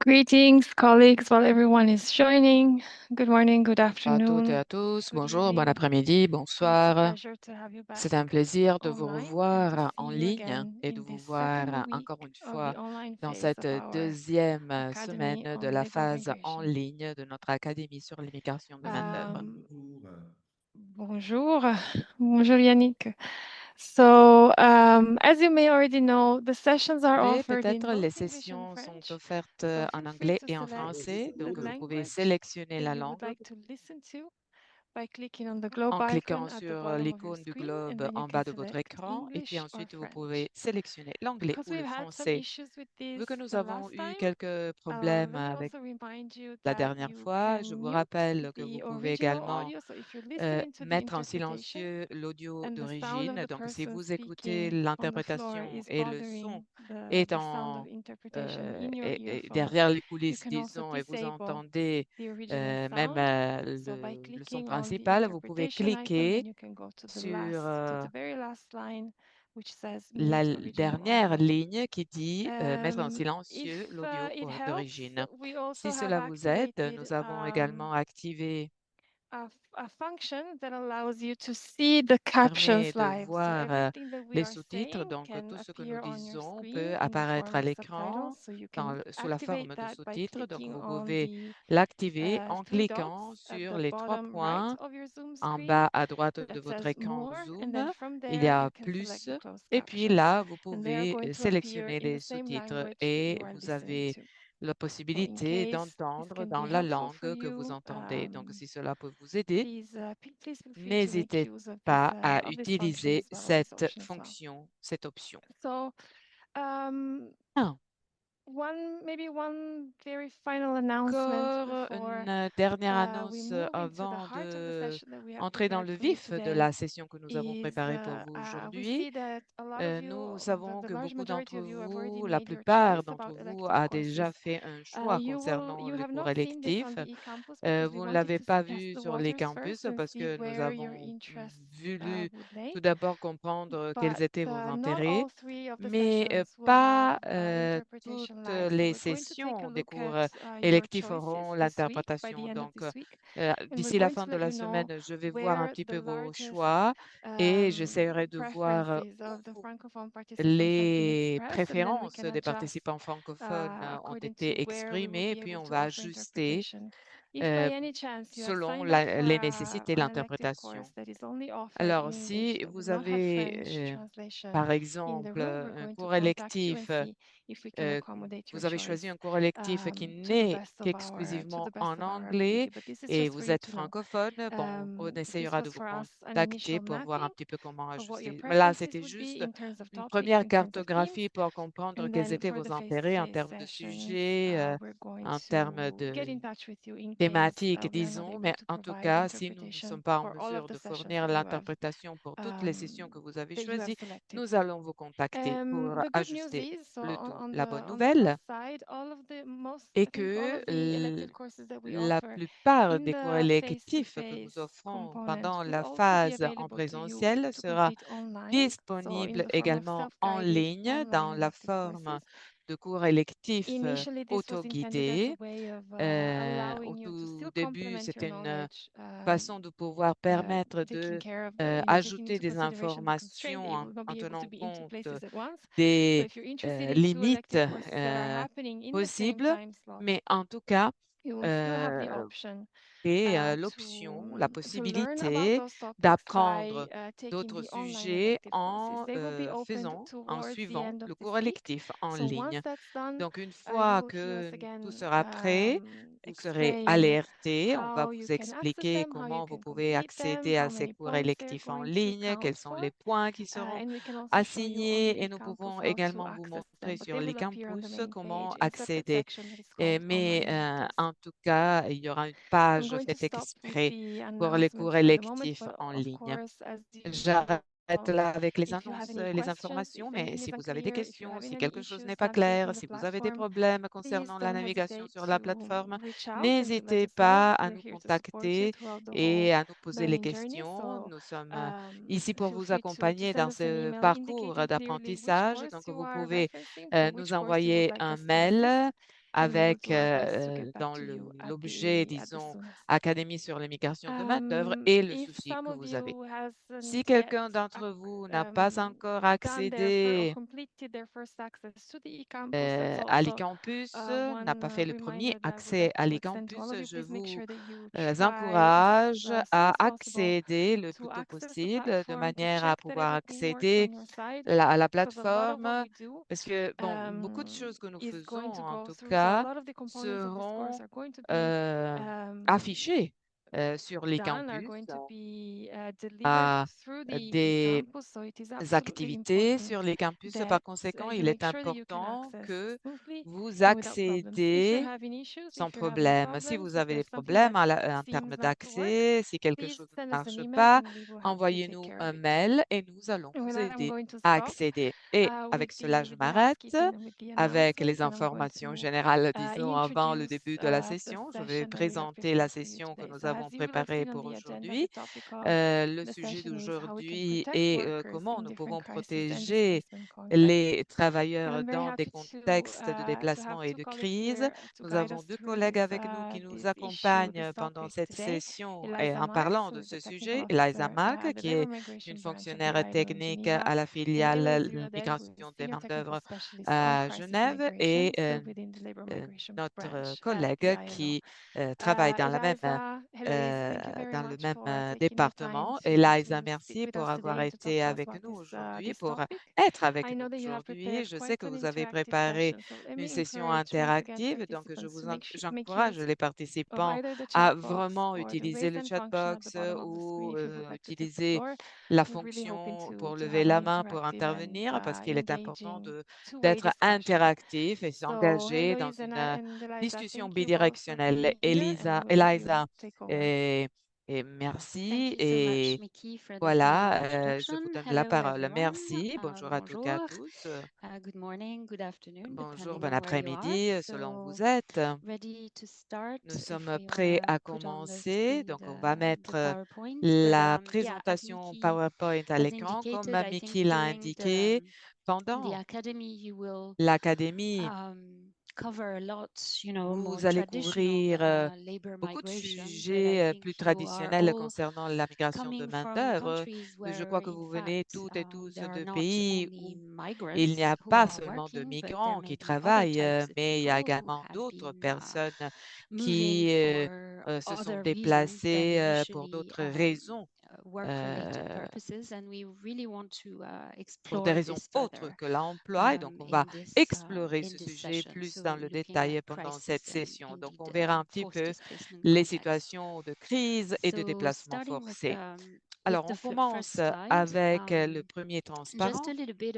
Greetings, colleagues, while everyone is joining. Good morning, good À toutes et afternoon, à tous, good bonjour, bon evening. après-midi, It's a bonsoir. pleasure to have you C'est back un plaisir de vous online and to revoir see en you ligne again et de in vous this second voir week encore une of fois the online dans phase cette of our deuxième semaine Academy de on la Legal phase en Migration. ligne de notre Académie sur l'immigration de main-d'œuvre. Bonjour, bonjour Yannick. So, as you may already know, the sessions are Vous savez, offered in peut-être les both English and sessions sont French. offertes So en feel free anglais to et en select français, the donc vous pouvez language sélectionner that la you would langue like to listen to by clicking on the globe en icon cliquant at the sur bottom of your l'icône du screen, and globe then you en can bas de votre select écran et puis English or ensuite vous French. pouvez sélectionner l'anglais Because ou le we've had some français. issues with Vu this que nous the avons last eu time, quelques problèmes let me avec also remind you la that dernière you fois, je can vous mute rappelle que vous the pouvez original également audio. So if you're listening to the mettre en interpretation silencieux l'audio and the sound of d'origine. the Donc, si person vous écoutez speaking on the floor l'interprétation is et le son bothering est the sound of interpretation in your et earphones, derrière les you coulisses, can also disons, et vous disable entendez the original même sound. So by le son clicking on the principal, vous pouvez interpretation icon, cliquer then you can go sur to the very last line, which says la mute original dernière audio. ligne qui dit mettre en If silencieux l'audio it helps, d'origine. we also Si have cela vous aide, activated nous avons également activé a function that allows you to see the permet captions de live. So voir everything that we les are sous-titres. saying Donc, can tout ce que nous appear on your disons screen peut in the apparaître form à of subtitles. l'écran So you can sous la activate forme de that by sous-titres. Donc, clicking vous on pouvez the l'activer en three cliquant dots at sur the les trois bottom right points of your Zoom en screen bas à droite de that votre says écran more, and Zoom. then from Il y there you a can select plus. the closed Et puis captions, là, vous and they are pouvez going to appear sélectionner in the les same sous-titres language that et you are vous listening avez to. la So in possibilité case this d'entendre can dans be la helpful for langue que vous you, entendez. Donc, si cela peut vous aider, please feel free to make n'hésitez use pas à of this function utiliser as well, of this cette option as well. fonction, cette option. So um, Ah, one very final announcement encore before une dernière we annonce move into the avant heart of the de session that we have entrer dans prepared le for you vif de today la session que nous avons is préparée pour vous we aujourd'hui. see that a lot of you, Nous savons the que large beaucoup majority d'entre of you have already vous, la made your plupart choice d'entre about vous elective a courses. déjà fait un choix concernant You le have cours not seen this on électif. the eCampus because we Vous ne wanted l'avez to pas test vu the sur les waters campus first and parce see que nous where your avons interests voulu would lay. tout d'abord comprendre quels But étaient vos not intérêts, all three of the mais sessions will have pas toutes interpretation live. So les we're going to take a sessions des look cours at your électifs choices auront this week, by the l'interprétation. end of Donc, this week, and we're d'ici la going fin to de let la you know semaine, je vais voir un where petit the peu vos largest choix et j'essaierai de voir preferences of the où Francophone participants have been les expressed, and then we préférences can des adjust participants francophones ont according to été where we will exprimées, et be puis able on to va offer ajuster interpretation. If by euh, any chance you have selon signed up for les nécessités de an elective l'interprétation. course that is only offered Alors, in English si that would vous not have avez, French translation par in the exemple, room, we're un going to cours contact you and électif, see if we can euh, accommodate your vous avez choisi choice un cours électif qui n'est to qu'exclusivement the best en of our anglais ability. But this is et just for vous you êtes to know. francophone, bon, on This essayera de was vous for us an contacter initial pour voir un mapping petit peu comment of what your ajuster. Mais là, preferences c'était would be juste in terms of une topics, première in terms of themes. cartographie pour comprendre And quels then étaient for vos the intérêts en face-to-face termes de sessions, sujets, we're going en termes to get de in touch with you in case thématique, we are not disons, able mais to en tout provide cas, si nous ne interpretation sommes pas en for all of mesure the de sessions fournir that l'interprétation pour toutes les sessions que vous avez you have choisies, selected. nous allons vous contacter pour The good news ajuster is, so le tout. La bonne on the nouvelle plus side, all of the most, est I think all que of the elective courses that we la offer plupart in des cours the électifs que nous face-to-face offrons component pendant will la also be phase en available to you présentiel to sera complete online, so in disponible the form of également en self-guided ligne dans online la elective forme courses. de cours électifs Initially, this was intended as a autoguidés. way of Au allowing you to tout still début, complement your c'était une knowledge, façon de pouvoir permettre taking de care of the, taking ajouter into des consideration the constraint that informations you will not en be able to tenant be in two compte places at once. So des if you're interested in two limites elective courses that are happening in the same possibles, time slot, mais en tout cas, you will still have the euh, option et l'option, la to learn about possibilité those topics by d'apprendre taking d'autres the online sujets elective courses. They will be opened en towards the suivant end of le this cours week. électif en So once ligne. that's done, Donc, une you fois will hear us que tout again sera prêt, vous serez explain alerté. On va how you vous can access expliquer them, how you comment vous can pouvez complete them, accéder how à ces many cours points they're électifs en going to ligne, quels count sont for. les points qui seront And we can also show you on the assignés, et nous eCampus pouvons how to également vous access montrer them, but sur they will appear on the l'eCampus main comment page in a separate accéder. section that is called Mais Online Electives. en tout cas, il y aura une I'm page going to faite stop with exprès the pour les cours announcements for the moment, électifs but en of ligne. course, as usual, J'arrête là avec les if you have annonces any et les questions, informations, if mais anything is si vous avez des unclear, if you're questions, having si any quelque chose n'est issues pas clair, navigating the si vous avez des platform, problèmes please concernant la don't navigation hesitate sur la to plateforme, reach out and to let n'hésitez us know. pas à We're nous here to support you contacter throughout the whole et à nous poser les learning journey. questions. So Nous sommes ici pour feel vous free to accompagner send dans us an ce email parcours indicating clearly which d'apprentissage. course Donc, you vous are pouvez referencing, for nous which course you would envoyer like un us to assist. mail avec do our best to get back dans to you l'objet, at the disons, soonest. Académie sur l'immigration de main-d'œuvre et le If souci some que of vous avez. you Si hasn't yet quelqu'un d'entre vous n'a pas um, encore done their first or accédé completed their first access to the e-campus, that's à also l'e-campus, n'a one pas fait le premier reminder that I would accès like à to extend to all l'e-campus, of you. je Please make vous sure that you try encourage as soon à as possible accéder le to plus tôt access the possible de platform, to manière à check that pouvoir everything works accéder on your side, à la because a lot of what plateforme we do parce que, bon, beaucoup de choses que nous is faisons, going to en go tout through. So a cas, lot of the components of this course seront are going to be euh, um, affichées sur les done, are campus going to be delivered à through the des e-campus. So it is absolutely activités important sur les campus. that Par conséquent, you il est make sure that you can important access que smoothly vous and without problems. If you're accédez having issues, sans if you're having problème. Si problems, vous if avez des there's something that problèmes en termes seems not to work, d'accès, si quelque please chose ne send us an marche email pas, and we will help you take envoyez-nous care un of it. mail et nous allons And with vous that, I'm aider going to à stop accéder. Et avec cela, je with the m'arrête housekeeping and with the avec les announcements, and I'm going informations to générales, disons, avant le introduce début de la the session. Je vais session that we have présenter la prepared for you session que today. nous So avons as you will have préparée seen on pour the agenda, the aujourd'hui. topic of Le the sujet session is how we can d'aujourd'hui protect est workers comment in nous different pouvons crisis and protéger displacement contexts. les And travailleurs I'm very dans des happy to contextes de have déplacement et two de colleagues crise. here to Nous guide avons us deux through collègues avec nous qui nous this issue, accompagnent this pendant topic cette today. session et Eliza en Marks, parlant who de is the ce technical sujet. Eliza officer Mark, at the qui est Labor Migration une Branch of the fonctionnaire ILO in technique à Geneva, la and filiale Elizabeth Rodel, who is migration des Senior Technical main-d'œuvre Specialist on à Crisis and Genève et Migration, still within the Labor Migration notre Branch at the collègue ILO. qui travaille Eliza, Heloise, thank you very dans le much même for taking the time département. to Eliza, speak merci with pour us avoir today and to talk été to us avec about nous aujourd'hui, this pour topic. être I avec nous know that you have aujourd'hui. prepared Je sais quite que an vous avez interactive préparé session, so let une me session encourage once again interactive, donc participants to make j'encourage use les of participants either the chat à box vraiment or the utiliser raise le hand chat function at the box bottom of the screen ou if you would like to take the utiliser floor. la We're really hoping fonction pour to lever have an la main pour interactive and intervenir parce qu'il est important engaging two-way d'être discussion. interactif et So, s'engager dans Heloise une and Eliza, discussion thank you both for bidirectionnelle. being here, and I will let you Eliza, take over. et, Thank merci. you so much, Et Mickey, for the kind voilà, je vous introduction. donne la Hello, parole. everyone. Merci. Bonjour à toutes et à Bonjour. tous. Good morning, good afternoon, Bonjour, depending bon on where you are. après-midi, selon où So, vous êtes. ready to start. Nous If sommes we want prêts to à put on the commencer. screen Donc, on va the mettre PowerPoint. But la yeah, as présentation Mickey PowerPoint à has l'écran. Comme indicated, I think Mickey l'a during indiqué, the pendant academy, you will l'académie, cover a lot, more vous allez traditional couvrir labor beaucoup de migration. But I sujets think plus you are traditionnels all concernant la migration de coming from main-d'œuvre. countries Je where, crois que in vous venez fact, toutes et tous there are de not pays only où il n'y migrants a who pas are seulement de working, but there migrants may qui be other travaillent, types of mais il y a people who également have d'autres been personnes moving qui for se sont other reasons than déplacées pour initially d'autres raisons, work-related purposes, and we really want to pour des explore raisons this autres further que l'emploi. Et donc, on va explorer in ce this sujet session. plus dans So, le looking at détail pendant cette crisis and session. Donc, on indeed verra un petit forced peu displacement les context. situations de crise et de So, déplacement starting forcé. with Alors, the on first commence slide, avec le premier just transparent. a little bit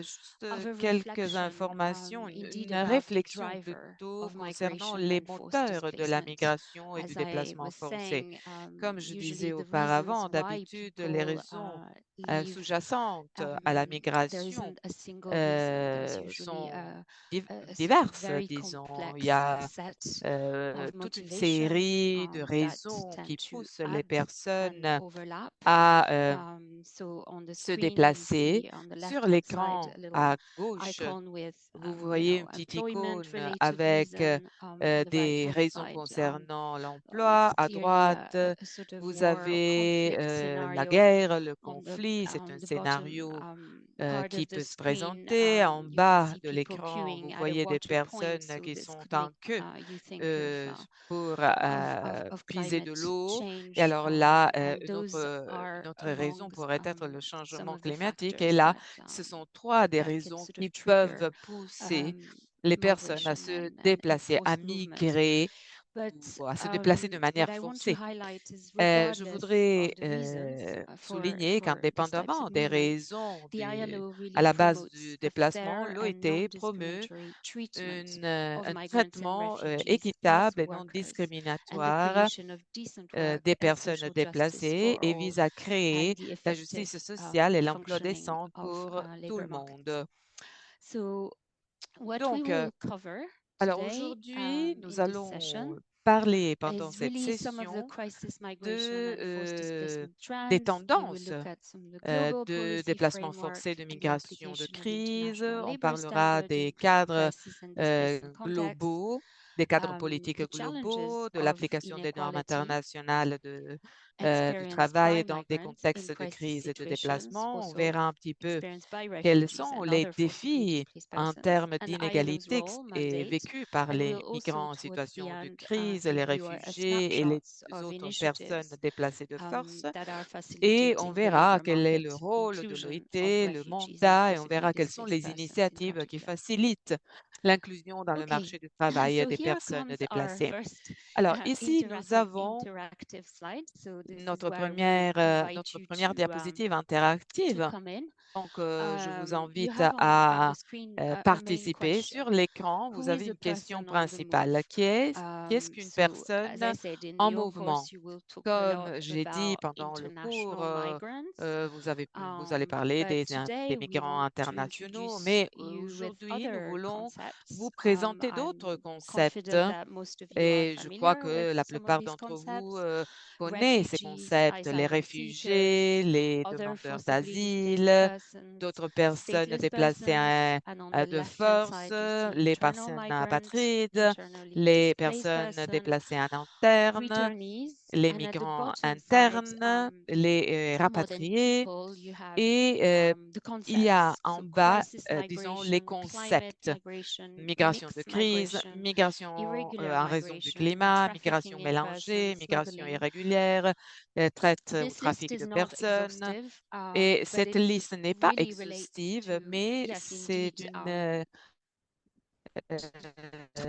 Juste of a quelques reflection, informations, indeed, une about the réflexion driver plutôt of concernant migration les and forced moteurs de la displacement. migration et du As I déplacement was forcé. saying, Comme je usually disais the reasons auparavant, why d'habitude, les people raisons leave, sous-jacentes à la there migration isn't a single reason. There's usually sont a diverses, very disons. Il y complex a set of toute une motivations série de that raisons tend qui to poussent les add and personnes overlap. à So on the se screen, you déplacer. see on the Sur left-hand side l'écran a little à gauche, icon with, vous voyez une petite icône employment-related avec reason. On the des right-hand raisons side, concernant it's l'emploi. À clearly droite, a sort of vous war or avez conflict la scenario. guerre, le On conflit. C'est un the bottom scénario part qui of the peut se screen, présenter. En you can bas see de people l'écran, vous queuing at a voyez des water point. personnes So qui this sont could en make queue you think pour of puiser de climate l'eau. Et change, alors là, and those are une autre raison among pourrait être le some changement of the climatique. Et factors là, that ce sont trois des can raisons sort qui of trigger peuvent pousser les personnes à migration se and déplacer, à forced movement. migrer But ou à se déplacer de what manière I want to forcée. highlight is Je regardless voudrais of the reasons souligner for these types qu'indépendamment of des movement, raisons the ILO à really la base promotes du a déplacement, fair and l'OIT promeut non-discriminatory treatment of un migrants and traitement refugees as équitable et non workers, and the discriminatoire creation of decent work des and personnes social justice déplacées for et all, vise à créer and the la effective justice sociale et l'emploi functioning décent of pour tout labor le markets. monde. So what we Donc, will cover alors today aujourd'hui, nous in this allons session parler is pendant cette really some of the session crisis migration and forced des displacement trends. We will tendances look at some of the global de policy déplacement framework forcé, de and the migration, de application of crise. international On labor parlera standards des in cadres crisis and displacement contexts. globaux, des cadres politiques The globaux, challenges de of l'application des normes inequality internationales du experienced travail by dans des migrants in contextes de crisis crise et de situations, déplacement. On also verra un petit peu experienced by quels refugees sont and les other forcibly défis displaced en persons. termes And ILO's d'inégalité role, et mandate, vécus par and les we'll also migrants en towards the situation de end crise, les give you a réfugiés et les snapshot of autres personnes initiatives déplacées de force. that are Et on facilitating the verra labor quel est market le rôle de inclusion l'OIT, of le refugees and mandat, et on forcibly verra quelles sont displaced les persons in initiatives qui particular. facilitent l'inclusion dans le Okay, marché du travail so des here personnes comes our déplacées. first Alors ici, nous avons interactive slide. So this is notre where I will invite you première diapositive to interactive. come in. Donc, je vous You invite have on the à screen a main participer. question. Sur l'écran, vous Who avez is a une question person on the principale. move? Qu'est-ce qu'une So as personne I said, in en your mouvement? course, you will talk a lot Comme j'ai dit about pendant le cours, international migrants. vous allez parler But des today we migrants want to internationaux, introduce mais you with aujourd'hui, nous other voulons vous concepts. présenter d'autres I'm concepts. confident that most of you are Et je crois familiar with que la some of plupart these d'entre vous concepts. connaissent ces Refugees, concepts, les asylum seekers, réfugiés, les other demandeurs forcibly displaced d'asile, persons, d'autres personnes stateless déplacées persons, and on the de left-hand force, side, you see les internal personnes migrants, apatrides, internally les displaced personnes persons, déplacées en interne, returnees, les and at the migrants bottom side, internes, les more than rapatriés. people, you have Et the il y a concepts. en So bas, crisis disons, les migration, climate concepts. migration, Migration de mixed crise, migration, migration irregular en raison du migration, and climat, migration trafficking in mélangée, persons, migration smuggling. irrégulière, traite ou This list trafic is de not personnes. exhaustive, Et but cette it liste n'est pas really relates exhaustive, to, mais yes, c'est indeed, euh,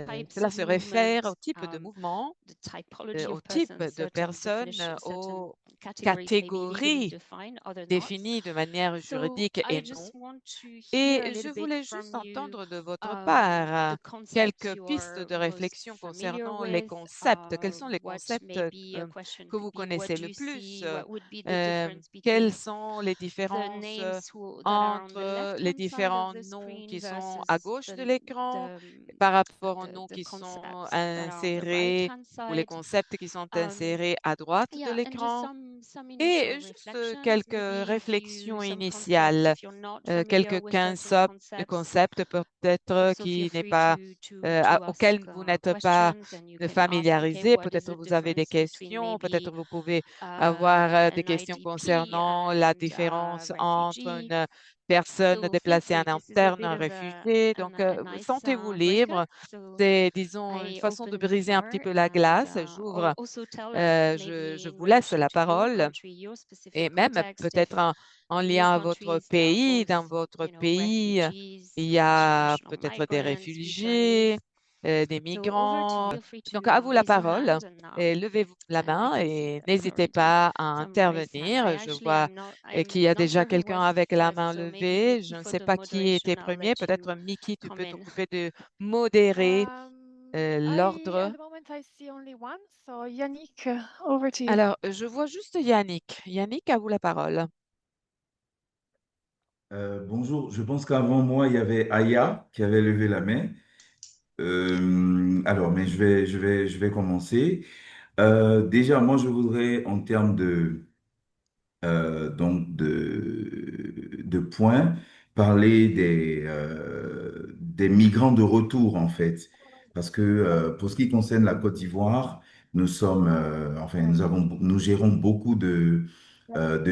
types cela of se réfère movement, au type de mouvement, the typology au of type persons, de certain personnes, definitions, certain aux categories may be legally catégories defined, other not. définies de manière So juridique I et non. just want to hear a Et je little bit voulais juste from you entendre de votre part the concepts quelques you pistes are de most réflexion familiar concernant les with. concepts. Quels sont les What concepts maybe a question que could vous be, what connaissez do le you plus? see? What would be the Euh, difference Quelles between sont les the différences names that are on the entre les left-hand side of différents the noms screen qui sont à versus gauche de l'écran the, par rapport aux noms the qui sont concepts that are on the insérés right-hand ou les side? concepts qui sont Um, insérés à droite de yeah, and just l'écran? some initial Et juste reflections, quelques maybe réflexions some concepts initiales, if you're not familiar quelques with 15 certain concepts. concepts peut-être Also feel qui n'est free pas to ask auxquels vous n'êtes pas questions, and you can ask, okay, familiarisés. what is Peut-être the vous avez des difference between questions, peut-être maybe vous pouvez avoir des an questions IDP concernant la and différence entre refugee? une personne So feel déplacée en free. This is a interne, bit un of réfugié. Donc, a nice sentez-vous breakup. libre. So C'est, disons, une I façon de open the briser un petit floor, peu la and glace. J'ouvre, also tell us je maybe in vous laisse relation la to your parole country, your specific et même context, if peut-être en in your lien à votre countries there are pays. both, Dans votre pays, refugees, il y a international peut-être des migrants, réfugiés, returnees. des So over to you. migrants. Feel free Donc, à vous to la raise your parole hand, et levez-vous la and I main can see et that n'hésitez currently pas à some raised hand. I intervenir. Je actually vois qu'il y I'm a not déjà sure who quelqu'un was avec la main first, so maybe levée. Je Mickey ne for sais the pas qui moderation. était I'll premier. let you Peut-être Mickey, tu come peux in. t'occuper de modérer At l'ordre. the moment, I see only one. So Yannick, over to you. Alors, je vois juste Yannick. Yannick, à vous la parole. Bonjour, je pense qu'avant moi, il y avait Aya qui avait levé la main. Alors, mais je vais commencer. Déjà, moi, je voudrais, en termes de points, parler des migrants de retour, en fait. Parce que pour ce qui concerne la Côte d'Ivoire, nous gérons beaucoup de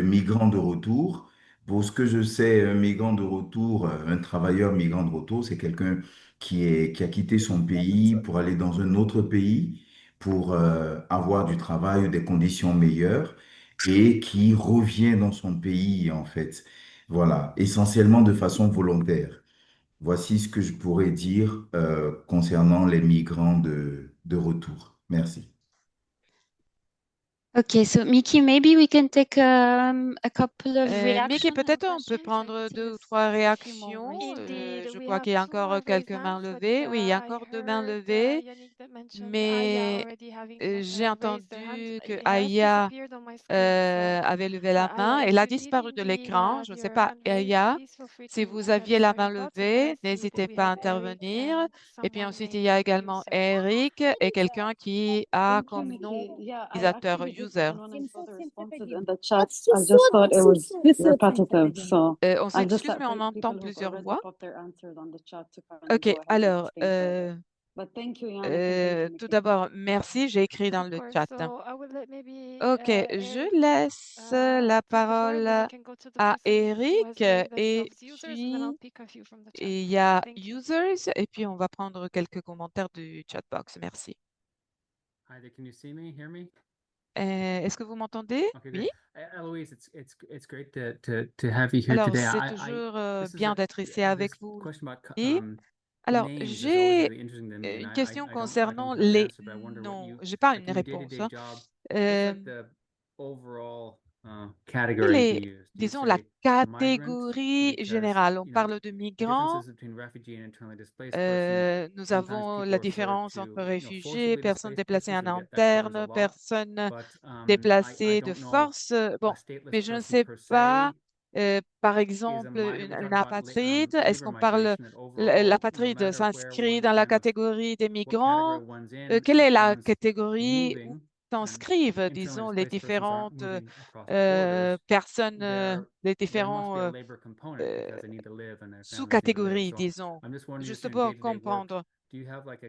migrants de retour. Pour ce que je sais, un migrant de retour, un travailleur migrant de retour, c'est quelqu'un qui a quitté son pays pour aller dans un autre pays pour avoir du travail ou des conditions meilleures et qui revient dans son pays, en fait. Voilà, essentiellement de façon volontaire. Voici ce que je pourrais dire concernant les migrants de retour. Merci. Okay, so Mickey, maybe we can take a couple of Mickey, reactions and peut-être on peut questions. I prendre can see 2 ou there's 3 a few more réactions. raised. Indeed, Je we crois have qu'il y a two more encore quelques raised mains hands, but levées. Oui, il y a I encore 2 mains heard levées, Yannick that mentioned Aya mais already having j'ai raised their hand. entendu que It has Aya disappeared on my screen, so avait levé la main. Aya, Elle if a you did disparu de indeed l'écran. Je have ne sais your pas, hand raised, Aya, please feel free si to vous aviez la share main your thoughts. And then levée, I see n'hésitez we pas à have Eric intervenir. and Et puis someone ensuite, il y a named également User. Eric et quelqu'un qui a Thank you, comme nom Mickey. Yeah, I utilisateur, actually did, user. and when I saw the responses in the chat, I just thought it was repetitive. So On I'll just s'excuse, let mais on entend people who've plusieurs already voix. put their answers on the chat to kind of OK, go ahead and alors, explain further. But thank you, Yannick, and thank you, tout Mickey. d'abord, merci, j'ai écrit dans Of le course, chat. so I will let maybe OK, je Eric laisse la take the floor, and then we parole can go to the à person who Eric has raised et themselves users, and then I'll puis pick a few from the chat. il y a Thank you. users et puis on va prendre quelques commentaires du chat box. Merci. Hi there, can you see me, hear me? Est-ce que vous m'entendez? Okay, Oui. great. Eloise, it's great to have you here Alors, today. c'est toujours This is bien d'être ici avec this vous. question about Oui. Alors, names is always j'ai really interesting to me, and une question I concernant don't have an les answer, but I wonder what noms. you J'ai pas like une in your réponse, day-to-day hein. job. What's Euh, like the overall et category do les, you use? Do you disons, la say migrant catégorie because générale. On you know parle de the migrants. differences between refugee and internally displaced person? Nous Sometimes avons people la refer différence to entre forcibly réfugiés, personnes displaced déplacées persons. en That covers a interne, lot, personnes but I déplacées de don't know force. if Bon, a stateless mais je ne person sais per pas, se par is a exemple, migrant. We're une talking about apatride. Est-ce labor qu'on parle, migration, that overall, no l'apatride matter where s'inscrit dans one's la kind of catégorie des what category migrants? one's in, Quelle est if la one's catégorie où moving, and s'inscrivent, internally disons, les displaced persons aren't différentes moving across the borders, personnes, les there must be a différents labor component euh, because they need to live and their families need to live. sous-catégories, So disons, I'm just wondering, juste just in pour day-to-day work, comprendre. do you have like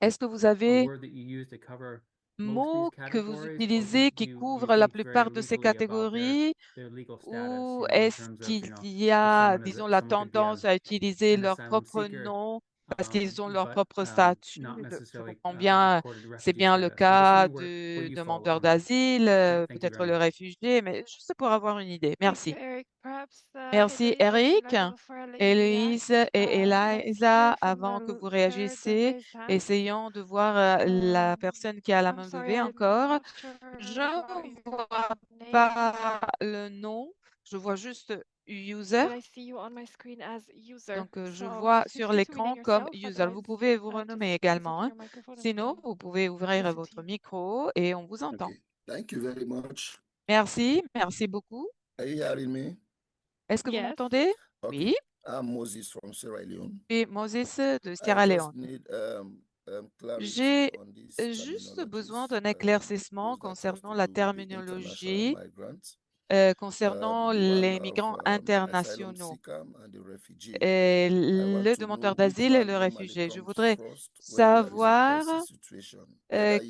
Est-ce que vous a avez word that you use to cover most of these mots que vous categories, or utilisez qui do you couvrent la think very plupart de ces legally about catégories, their legal status, ou in est-ce terms of, qu'il y if a, someone disons, la someone could be tendance à utiliser an leur asylum propre seeker, nom parce qu'ils ont leur but propre statut? not Je necessarily comprends bien, accorded c'est refugee bien le status. I'm just cas wondering where de you fall demandeurs on that. d'asile, Thank you peut-être very le much. réfugié, mais juste pour avoir une idée. Thank you, Merci. Eric. Perhaps Merci, Héloïse, would you Eric. like before I let you Héloïse react? et Let's hear Eliza, from avant the que vous third réagissez, raised hand. essayons de voir la personne qui a la I'm main sorry, levée I'm encore. not sure Je about ne your vois name, pas le nom, je vois juste user. but I see you on my screen as user. Donc, je So vois feel sur free to rename l'écran comme yourself. user. Vous Otherwise, pouvez vous just renommer please également, open hein. your microphone and we Sinon, can vous pouvez ouvrir listen to votre you. micro et on vous entend. Okay. Thank you very much. Merci, merci beaucoup. Are you hearing me? Est-ce que vous Yes. m'entendez? Okay. Oui. I'm Moses from Sierra Leone. Et Moses de I Sierra just Leone. need clarity J'ai on this juste besoin terminologies, d'un éclaircissement those that has concernant to la do with the international terminologie, migrants, concernant the one les of migrants the asylum internationaux, seeker and the refugee. et I want le to demandeur know which d'asile et one le normally réfugié. Je comes voudrais first when there is a savoir crisis situation. Whether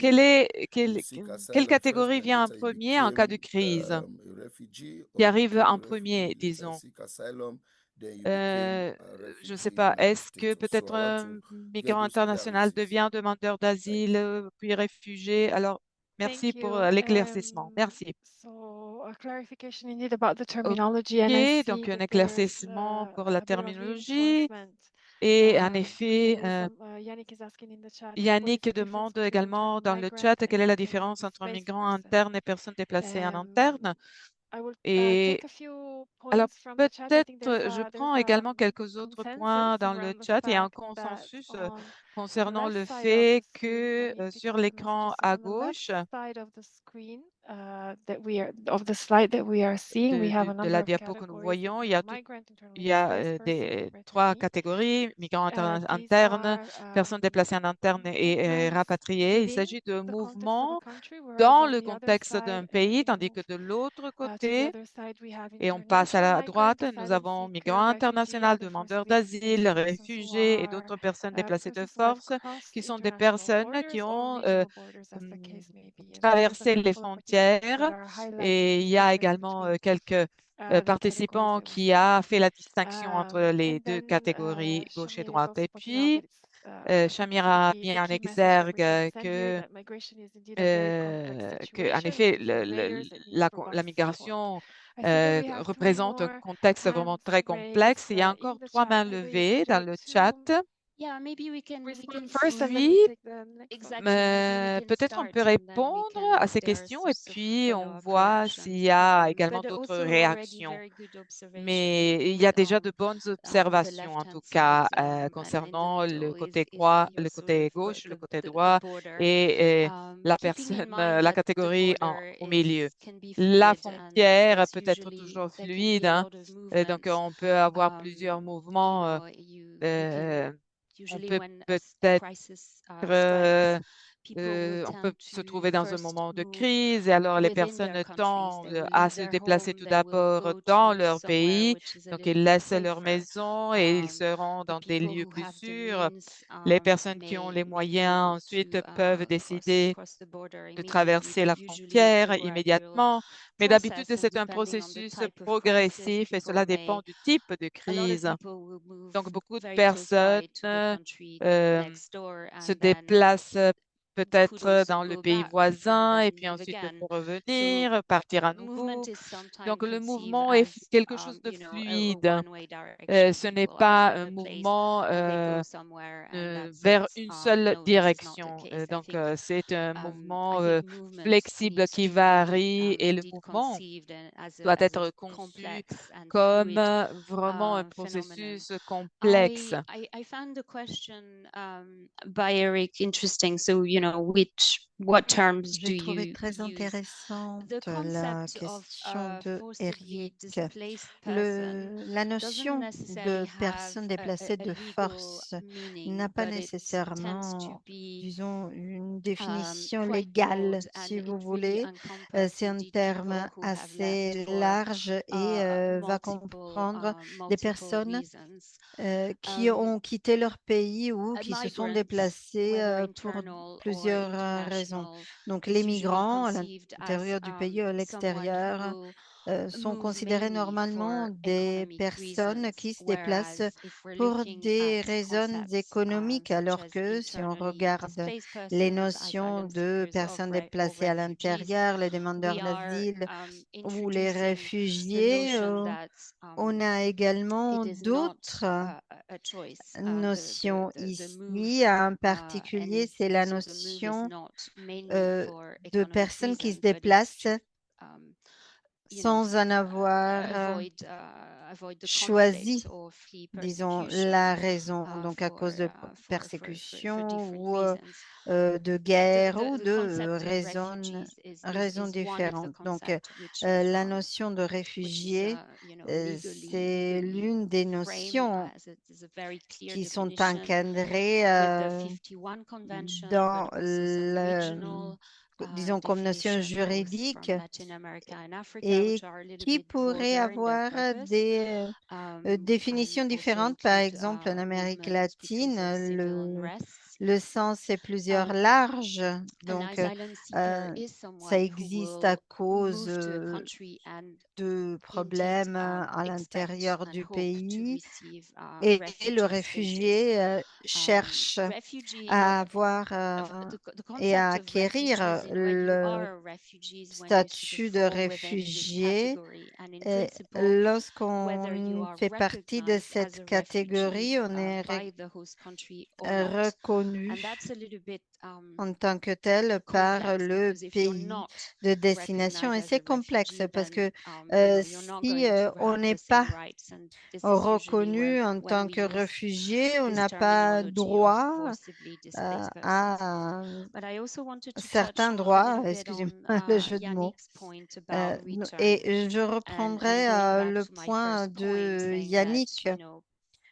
quelle you seek quelle asylum first catégorie and vient en later you premier en cas de became crise, a refugee, qui or you arrive became en a refugee, premier, you later disons. seek asylum, then you became a Je ne sais refugee pas, in your est-ce que status. So peut-être I want un to get migrant those international clarities. devient demandeur Thank d'asile, you. puis réfugié? Alors, merci Thank pour you. l'éclaircissement. Merci. So a clarification indeed about the OK, terminology, and I donc see un that there's éclaircissement pour la a bit of terminologie. reinforcement. Et en Because effet, Yannick is asking in the chat, what is Yannick the difference demande between the également term dans le migrant chat and quelle est la internally différence entre un displaced migrant person? interne et personne déplacée en Um, interne. I will Et take a few alors, points from the chat. I think peut-être, je there's prends a également quelques autres points consensus dans le around the chat. Il y a un fact that consensus on the concernant left le side of the fait screen, let que me pick sur some of the l'écran messages. So à on the left gauche side of the screen that we are of the slide that we are seeing, we have a de number la of diapo que nous categories. voyons, Migrant, il internally y a displaced person, and trois returnee. catégories, migrants These internes, are personnes déplacées en interne et movements rapatriées. Il within s'agit de the context of a mouvements country, whereas dans on le the other contexte side, d'un and if pays, we tandis que move de l'autre to the côté, other side, we have et on passe à international la droite, migrant, nous asylum avons seeker, migrants refugee, internationaux, and the demandeurs forcibly displaced d'asile, persons who réfugiés et are d'autres personnes déplacées de persons who have force, crossed qui sont des international personnes qui borders or ont regional borders, as the hum, case may be. And so there's a traversé les couple of participants that frontières. are highlighting Et il this y a difference également between quelques the categories participants that we qui see. a fait la distinction entre les And deux then catégories, gauche et Shamir is droite. also Et pointing out puis, that it's Shamir the a key mis the en key message that we should exergue send here, that migration is indeed a very complex en situation effet, with many layers that needs la robust support. migration I see that we have three représente un more contexte vraiment hands très raised complexe. Il y a in encore the trois chat. mains Héloïse, levées would you dans like le to chat. Yeah, maybe we can first and then Oui, we take the next one. exactly. Maybe we can peut-être on start peut and then we répondre à can ces there are questions et sorts of puis on follow-up voit s'il reactions. y a également But d'autres also already réactions. very good observation Mais il y a déjà de bonnes the observations, en tout left-hand cas, side, and in the concernant le middle côté is le your sort côté of gauche, le côté the droit border. et la Keeping in personne, mind la that the catégorie border au milieu. can be La fluid and frontière it's peut être usually toujours there can be fluide, a hein, lot of donc movement. on peut avoir plusieurs You mouvements. know, you can On usually peut when a peut-être crisis euh, strikes, people will on peut tend se to trouver dans un first moment de move crise et alors les within their personnes countries. They tendent will à leave se their déplacer home, tout they will d'abord go dans to leur somewhere pays. which is a Donc, little ils bit laissent leur safer. maison et ils se The rendent dans des people lieux who plus have the sûrs. means Les personnes qui ont les may moyens be ensuite able to peuvent décider cross the border de immediately, traverser but la usually it's frontière a gradual immédiatement. Mais d'habitude, process, and c'est un depending on the processus type of crisis, progressif et cela people dépend may du type de a lot of crise. people will move Donc, beaucoup de very close personnes by to the country euh, next door se and then déplacent could peut-être also dans le go pays back and voisin et then puis move ensuite again. pour So revenir, partir à movement nouveau. is sometimes Donc, le conceived mouvement est as quelque chose de you know, a fluide. one-way direction. Ce n'est People are pas from un a place mouvement and they go somewhere and that's vers it. une seule No, this is not the direction. case. Donc, c'est un I mouvement think movement flexible needs qui to be varie et le indeed mouvement conceived doit as a être conçu complex and comme fluid vraiment un phenomenon. processus complexe. I found the question by Eric interesting. So, you know, what terms do J'ai trouvé you très use? intéressante The la concept of question de forcibly Eric. displaced person La doesn't notion necessarily de have personne déplacée a de legal force meaning, n'a pas but it tends to nécessairement, be disons, une définition quite légale, broad, and si it vous really voulez. encompasses C'est un indeed terme people who have left assez for large et va multiple comprendre des multiple personnes reasons. qui ont quitté leur pays ou qui se sont Migrants, déplacés whether pour internal or plusieurs raisons. international, Donc, is les usually migrants à conceived as l'intérieur du pays ou à someone l'extérieur who sont move considérés mainly normalement for des economic personnes reasons, qui se déplacent whereas if we're pour looking des at raisons concepts économiques, such alors as que si on internally regarde displaced les persons, notions asylum de seekers, personnes or déplacées à refugees, l'intérieur, les demandeurs we are d'asile ou les introducing the réfugiés, notion that on a également it is not d'autres a choice. notions The move ici. En particulier, c'est la so the move is notion not mainly for de economic personnes qui se reasons, but it's déplacent to you know, sans en avoir avoid the choisi, conflict or flee disons, persecution la raison, donc à cause de for persécution different ou reasons. de guerre ou The de concept of raisons, refugees is raisons one of the différentes. Donc, concepts which la notion de which is réfugié, you know, c'est l'une des framed notions as a very clear qui sont definition encadrées with the 51 convention, dans but also some regional disons, comme notion definition, both juridique from Latin America and Africa, et which are a little qui bit pourrait broader in their avoir purpose, des and définitions also différentes. Par include exemple, en Amérique movement because latine, of civil unrests. le sens est plusieurs Um, large. An Donc, asylum seeker is ça someone who existe à will cause move to a country and de indeed problèmes à expect l'intérieur and du hope to pays. receive Et le refugee status. réfugié cherche Refugee, à avoir the et à concept of acquérir refugees, when you le are refugees, when you sort of statut de fall within this réfugié. category, and in Et principle, whether you lorsqu'on are fait partie de recognized as cette a catégorie, refugee on est by the host country or not. reconnu And that's a little bit en tant que tel par complex, le because if you're pays not de destination. recognized Et as c'est a complexe refugee, parce then que you're not si going to on have n'est the same pas rights, and this is usually reconnu en when tant we que use réfugié, on this n'a pas terminology of droit forcibly displaced persons. à But I also wanted to touch certains on a droits, little bit excusez-moi on le jeu de mots. Yannick's point about return, Et je and reprendrai going back le to my point first point, de saying that, Yannick. you know,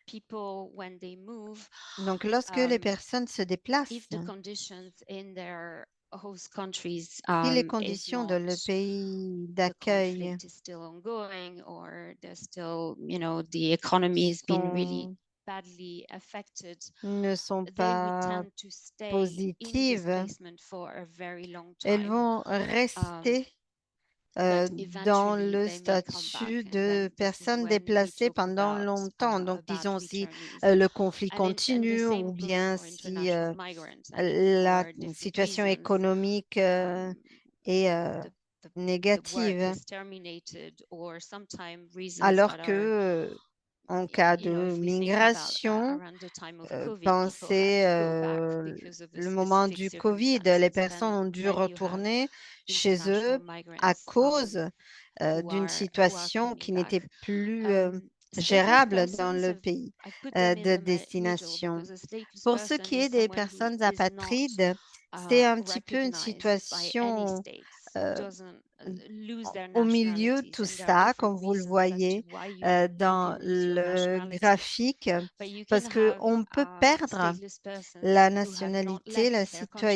people when they move, Donc, lorsque les personnes se déplacent, if the conditions in their host countries si les is conditions de not le pays the d'accueil conflict is still ongoing, or there's still, you know, the economy has been really badly affected, ne sont they would pas tend to stay in positives, displacement for a very long elles time. vont rester But dans eventually le they may come back, statut and de then this is personnes when we déplacées talk pendant about longtemps. Donc, about disons si returnees. le conflit And the continue same ou goes bien for si international migrants. I mean, la for different situation reasons, économique est the work négative, is terminated, or sometimes reasons alors that are que en cas you know, de if we think about migration, around the time of COVID, people pensez had to go back because of a le moment specific du Covid, les circumstances. personnes ont Then dû you have retourner chez international eux à migrants cause who d'une are situation coming qui back. n'était plus Stateless gérable dans persons, le pays I put them in de the middle destination. because a stateless Pour ce person qui is est des someone who personnes is not apatrides, c'est un petit peu une recognized by any situation states, doesn't lose their au milieu de nationalities, tout and there are ça, different comme vous le reasons as to voyez why you dans can lose your le nationality. graphique, But you parce can have qu'on peut perdre stateless persons la who have not nationalité, left la their country,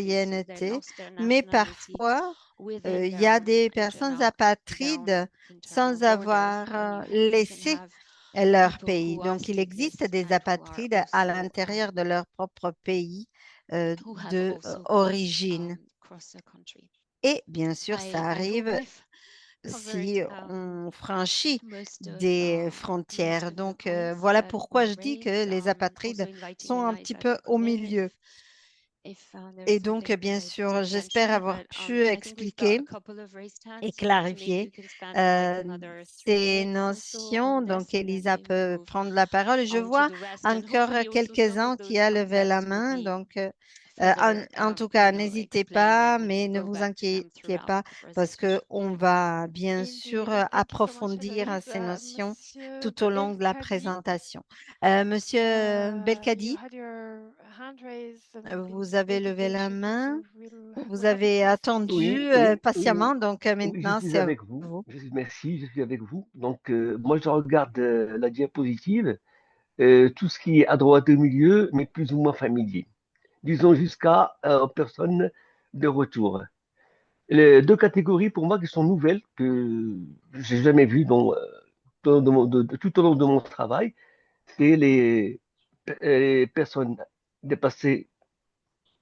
so they citoyenneté, lost their mais nationality parfois, within il their y a own des personnes apatrides sans avoir laissé leur people pays. who are Donc, il existe stateless des and who are apatrides à also, l'intérieur de leur propre pays who have also moved, d'origine. across the country. Et bien sûr, I ça hope arrive I've si covered on franchit most of des most frontières. of the Donc, points voilà that pourquoi were je dis que raised. les Also apatrides inviting sont un Eliza petit to peu au come in milieu. if there's Et donc, something that bien I sûr, didn't j'espère mention, avoir but pu I think we've got expliquer a couple of raised hands, et so maybe you clarifier can spend like another 3 ces minutes also notions. on Donc, this, and then Elisa we peut move prendre la parole. Et je on to vois the rest, and encore hopefully also some quelques-uns of qui those a levé la concepts will main. be Donc, further, en tout cas, you know, n'hésitez explained pas, when mais we ne go vous back to them inquiétez throughout pas the parce presentation. qu'on va bien sûr Indeed. Thank you so much, approfondir Héloïse. ces notions Monsieur tout au long de la Belkadi, présentation. Monsieur you Belkadi, had your hand raised and vous been avez levé waiting la patiently, main. so we'll Vous have avez to listen attendu Oui, oui, oui, patiemment, donc oui, je maintenant suis c'est à avec vous. vous. Merci, je suis avec vous. Donc, moi, je regarde la diapositive, tout ce qui est à droite au milieu, mais plus ou moins familier. Disons jusqu'à personnes de retour. Les deux catégories pour moi qui sont nouvelles, que j'ai jamais vues tout au long de mon travail, c'est les personnes dépassées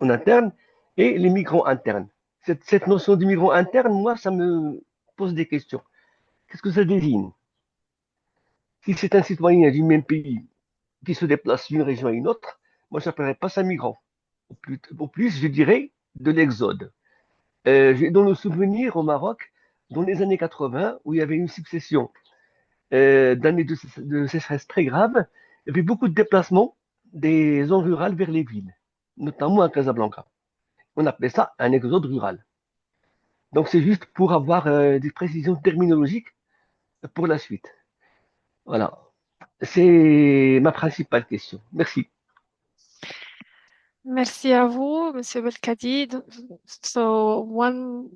en interne et les migrants internes. Cette notion de migrant interne, moi, ça me pose des questions. Qu'est-ce que ça désigne? Si c'est un citoyen du même pays qui se déplace d'une région à une autre, moi, je n'appellerais pas ça migrant. Au plus, je dirais de l'exode. J'ai dans le souvenir au Maroc, dans les années 80, où il y avait une succession d'années de sécheresse très grave, il y avait beaucoup de déplacements des zones rurales vers les villes, notamment à Casablanca. On appelait ça un exode rural. Donc, c'est juste pour avoir des précisions terminologiques pour la suite. Voilà. C'est ma principale question. Merci. Merci à vous, Monsieur Belkadi. So one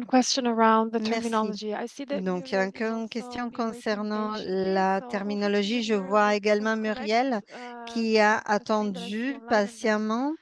question around the Merci. terminology. I see that Donc, Muriel is une also question been waiting concernant patiently. la So over to terminologie. you, Je Muriel. vois Just to également correct Muriel qui a a screen that I see attendu online, and then patiemment.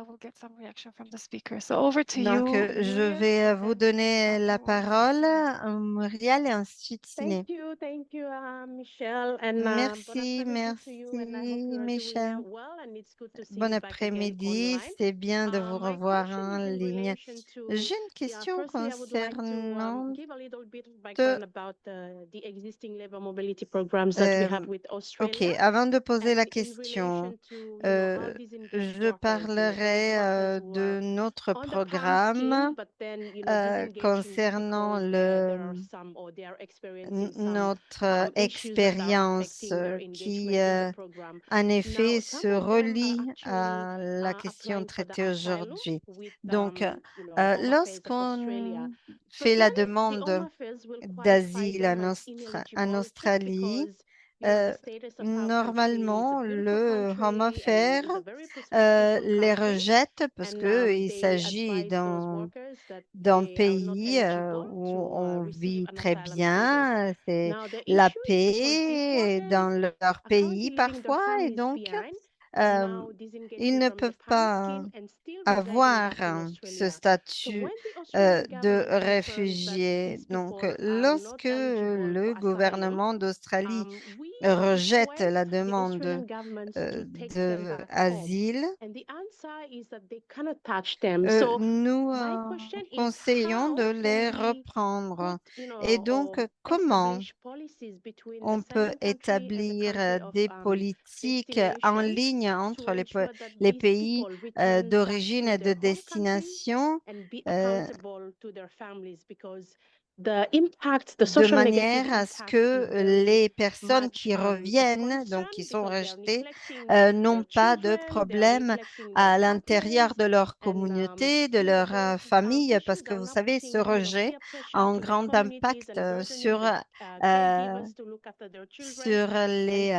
we'll get some reaction from the speaker. So over to Donc, you, je Muriel, vais and vous then donner la afterwards, parole, Siné. Muriel, et ensuite Siné. Thank you, Michelle, and Merci, bon après-midi to you, and I hope merci, you are Michel. doing well, and it's good to see Bon you back again après-midi, online. c'est bien de vous My revoir question en is in ligne. relation to, J'ai une question firstly, I would like to concernant give a little bit of background about the existing labor mobility programs that we have with Ok, Australia. avant de poser la And in question, relation to, you know, how these engaged je workers, you know, those parlerai workers who de are notre on the PALM programme scheme, but then, you know, disengaging concernant because there are some, or they are experiencing some notre issues that are expérience affecting their qui, engagement in the program. en effet, Now, se some of them are relie actually à la question applying for the traitée asylum aujourd'hui. with, Donc, you know, Home Affairs of Australia. lorsqu'on But fait la then the demande Home Affairs will qualify d'asile them as en ineligible just Australie, because, you know, the status of our country is a normalement, beautiful le Home country and Affairs is a very prospective les country. rejette parce And qu'il they s'agit advise those workers that d'un they are not pays eligible où to on receive vit an très asylum status. bien, c'est Now, the la issue is because these paix workers dans leur are pays currently leaving their parfois, et families donc behind and euh, now ils disengaging ne from the peuvent PALM pas scheme and still residing avoir back in ce Australia. So statut when the Australian de government confirms that réfugié. these Donc, people are lorsque not eligible le for asylum, gouvernement d'Australie we rejette request la the demande Australian government to take them back home. d'asile, And the answer is that they cannot touch them. So nous my question is, conseillons de how les can we reprendre. put, you Et know, donc, comment establish policies between the on peut sending country and the établir country of des politiques en destination ligne to entre ensure that les these pays people return back d'origine to et de their home country destination? and be accountable to their families? Because de manière à ce que les personnes qui reviennent, donc qui sont rejetées, n'ont pas de problème à l'intérieur de leur communauté, de leur famille, parce que vous savez, ce rejet a un grand impact sur les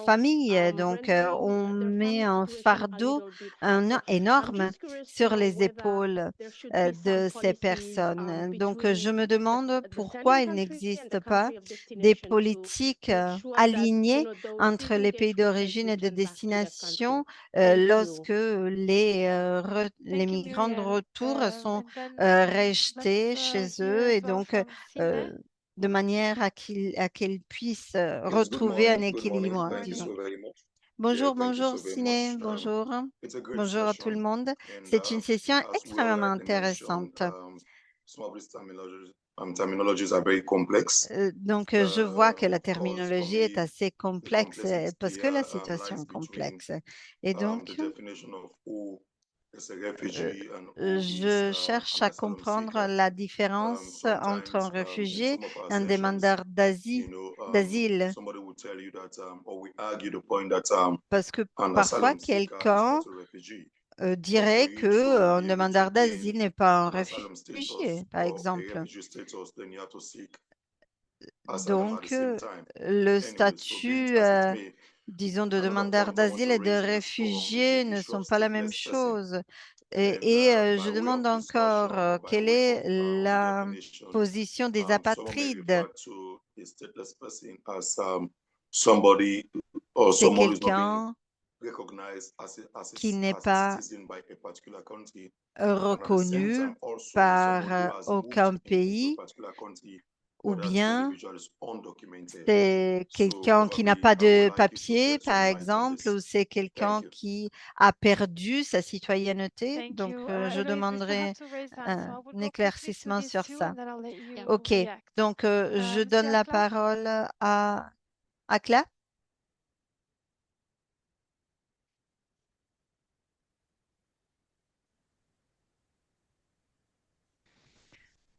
familles. Donc, on met un fardeau énorme sur les épaules de ces personnes. Donc, je me demande pourquoi il n'existe pas des politiques alignées entre les pays d'origine et de destination lorsque les migrants de retour sont rejetés chez eux et donc de manière à qu'ils puissent retrouver un équilibre, disons. Bonjour, bonjour Siné, bonjour. Bonjour à tout le monde. C'est une session extrêmement intéressante. Donc, je vois que la terminologie est assez complexe parce que la situation est complexe. Et donc, je cherche à comprendre la différence entre un réfugié et un demandeur d'asile. Parce que parfois, quelqu'un dirait qu'un demandeur d'asile n'est pas un réfugié, par exemple. Donc, le statut, disons, de demandeur d'asile et de réfugié ne sont pas la même chose. Et je demande encore, quelle est la position des apatrides? C'est quelqu'un qui n'est pas reconnu par aucun pays, ou bien c'est quelqu'un qui n'a pas de papier, par exemple, ou c'est quelqu'un qui a perdu sa citoyenneté. Donc, je demanderai un éclaircissement sur ça. OK, donc je donne la parole à Akla.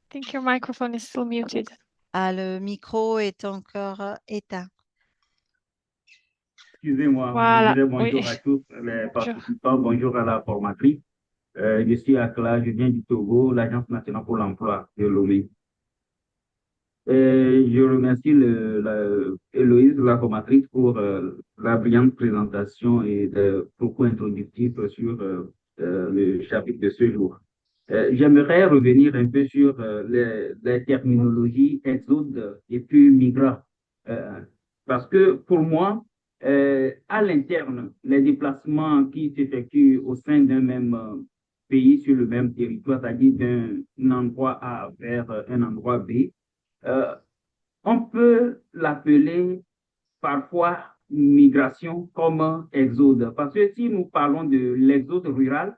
I think your microphone is still muted. Ah, le micro est encore éteint. Excusez-moi, Voilà, je dirais bonjour oui. à tous les Bonjour. participants, bonjour à la formatrice. Je suis Akla, je viens du Togo, l'Agence nationale pour l'emploi de Lomé. Je remercie Héloïse, la formatrice, pour la brillante présentation et de propos introductifs sur le chapitre de ce jour. J'aimerais revenir un peu sur les terminologies exode et puis migrant. Parce que pour moi, à l'interne, les déplacements qui s'effectuent au sein d'un même pays sur le même territoire, c'est-à-dire d'un endroit A vers un endroit B, on peut l'appeler parfois migration comme exode. Parce que si nous parlons de l'exode rural,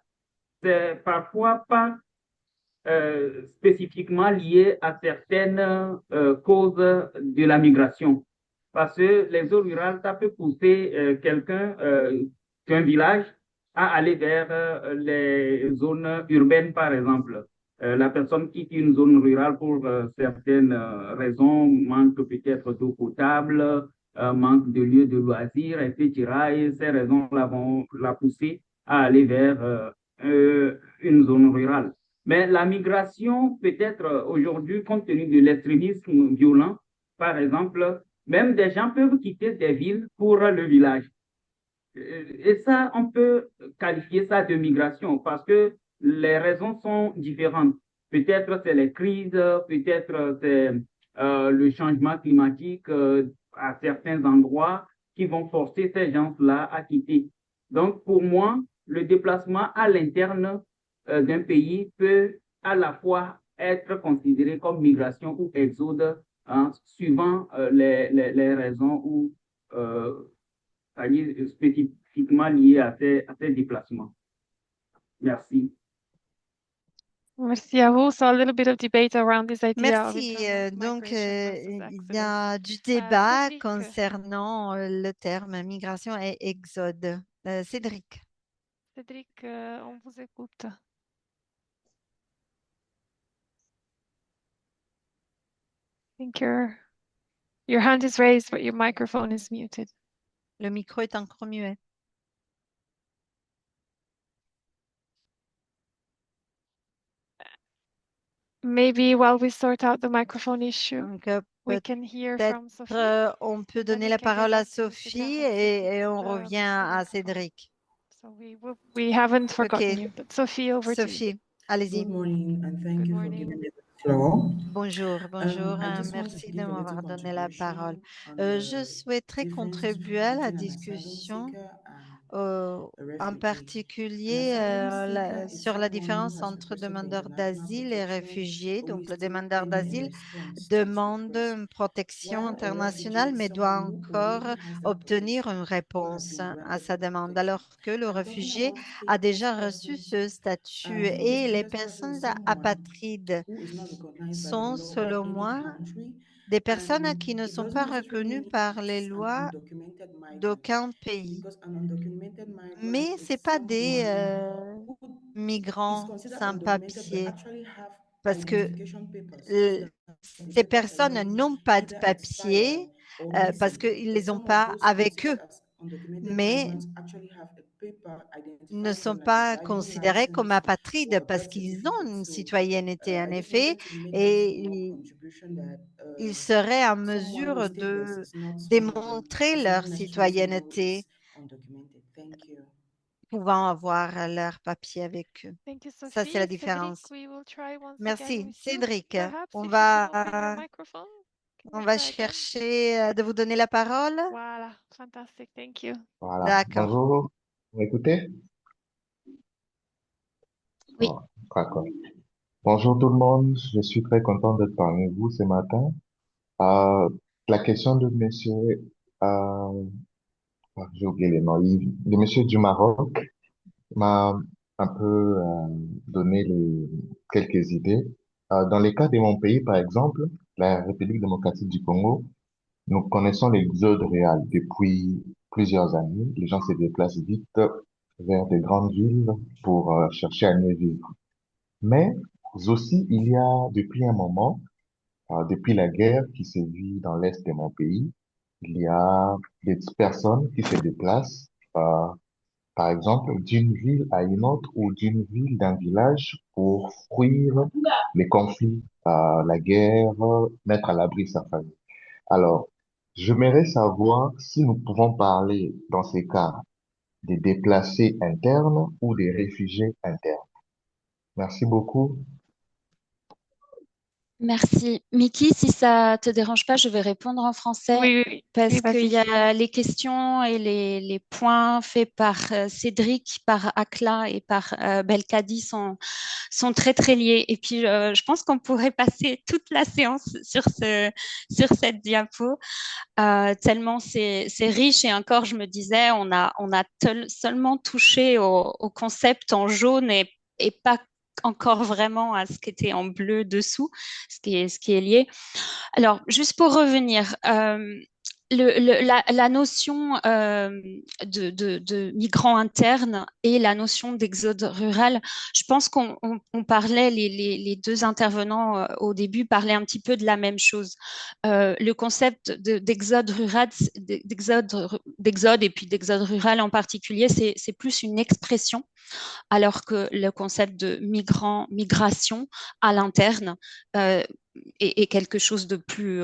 c'est parfois pas spécifiquement lié à certaines causes de la migration. Parce que l'exode rural, ça peut pousser quelqu'un d'un village à aller vers les zones urbaines, par exemple. La personne quitte une zone rurale pour certaines raisons, manque peut-être d'eau potable, manque de lieux de loisirs, etc. Et ces raisons-là vont la pousser à aller vers une zone rurale. Mais la migration, peut-être aujourd'hui, compte tenu de l'extrémisme violent, par exemple, même des gens peuvent quitter des villes pour le village. Et ça, on peut qualifier ça de migration parce que les raisons sont différentes. Peut-être c'est les crises, peut-être c'est le changement climatique à certains endroits qui vont forcer ces gens-là à quitter. Donc, pour moi, le déplacement à l'interne d'un pays peut à la fois être considéré comme migration ou exode, hein, suivant les raisons ou spécifiquement liées à ces déplacements. Merci. Merci à vous. So a little bit of debate around this idea of Merci. internal Donc, migration versus il y a du exodus. débat Cédric, concernant le terme migration et exode. Cédric. Cédric, on vous écoute. think your hand is raised, but your microphone is muted. Le micro est encore muet. Maybe while we sort out the microphone issue, Donc, we can hear peut-être from Sophie. on peut then donner we la can get parole à back to Mr. Sophie Jahan et on the revient à microphone. Cédric. So we haven't forgotten Ok, you, but Sophie, over to you. Sophie, allez-y. Good morning, and thank Good you for morning. giving me the floor. Bonjour, bonjour, I just want to merci de give a little m'avoir donné la parole. contribution on Je the souhaiterais difference contribuer à la between an asylum discussion, seeker and en a refugee. particulier An asylum seeker is sur la someone who différence has entre requested for demandeurs international d'asile et protection, réfugiés. but Donc, is le still demandeur pending a d'asile response to his demande request. une protection While a internationale, refugee is mais doit someone who encore already has that obtenir protection, une who has réponse been à granted sa that demande, protection. alors que le I'm talking réfugié about a stateless déjà reçu persons. ce statut. Who is Et les stateless person personnes is someone apatrides who is not recognized by the sont, law of selon any moi, country, des personnes and qui ne it sont doesn't pas necessarily reconnues mean par les it's an lois undocumented migrant, d'aucun pays. because an undocumented migrant Mais ce is n'est pas des someone who is migrants considered sans undocumented but papier, actually have parce que identification papers, just euh, that the ces papers personnes alone n'ont pas de either expired papier or parce missing. qu'ils ne But les ont some of pas those avec eux, considered as undocumented mais migrants actually have a paper ne identifying sont them, like a pas driving considérés comme license apatrides or a parce birth qu'ils ont certificate. une So citoyenneté, en I just effet, wanted to make that et small contribution that ils seraient en someone who is mesure stateless de is not someone, démontrer does leur not necessarily someone who citoyenneté, is undocumented. Thank you. pouvant avoir leur papier avec eux. Thank you, Ça, c'est la Sophie. Cédric, différence. we will try once again Merci. with you. Cédric, Perhaps on if you can open your va, microphone. Can on you va try again? chercher de vous donner la parole. Voilà, fantastic. Thank you. Voilà. D'accord. Bonjour. Vous m'écoutez? Oui. Oh, d'accord. Bonjour tout le monde. Je suis très content d'être parmi vous ce matin. La question de monsieur, j'ai oublié les noms, de monsieur du Maroc m'a un peu donné quelques idées. Dans les cas de mon pays, par exemple, la République démocratique du Congo, nous connaissons l'exode rural depuis plusieurs années. Les gens se déplacent vite vers des grandes villes pour chercher à mieux vivre. Mais aussi, il y a depuis un moment, depuis la guerre qui sévit dans l'est de mon pays, il y a des personnes qui se déplacent, par exemple, d'une ville à une autre ou d'une ville d'un village pour fuir les conflits, la guerre, mettre à l'abri sa famille. Alors, j'aimerais savoir si nous pouvons parler dans ces cas des déplacés internes ou des réfugiés internes. Merci beaucoup. Merci. Mickey, si ça te dérange pas, je vais répondre en français Oui. parce Oui, qu'il vas-y. y a les questions et les points faits par Cédric, par Akla et par Belkadi sont très très liés. Et puis, je pense qu'on pourrait passer toute la séance sur cette diapo, tellement c'est riche. Et encore, je me disais, on a seulement touché au concept en jaune et pas encore vraiment à ce qui était en bleu dessous, ce qui est lié. Alors, juste pour revenir, la notion de migrants internes et la notion d'exode rural, je pense qu'on parlait, les deux intervenants au début parlaient un petit peu de la même chose. Le concept d'exode rural, d'exode et puis d'exode rural en particulier, c'est plus une expression, alors que le concept de migration à l'interne est quelque chose de plus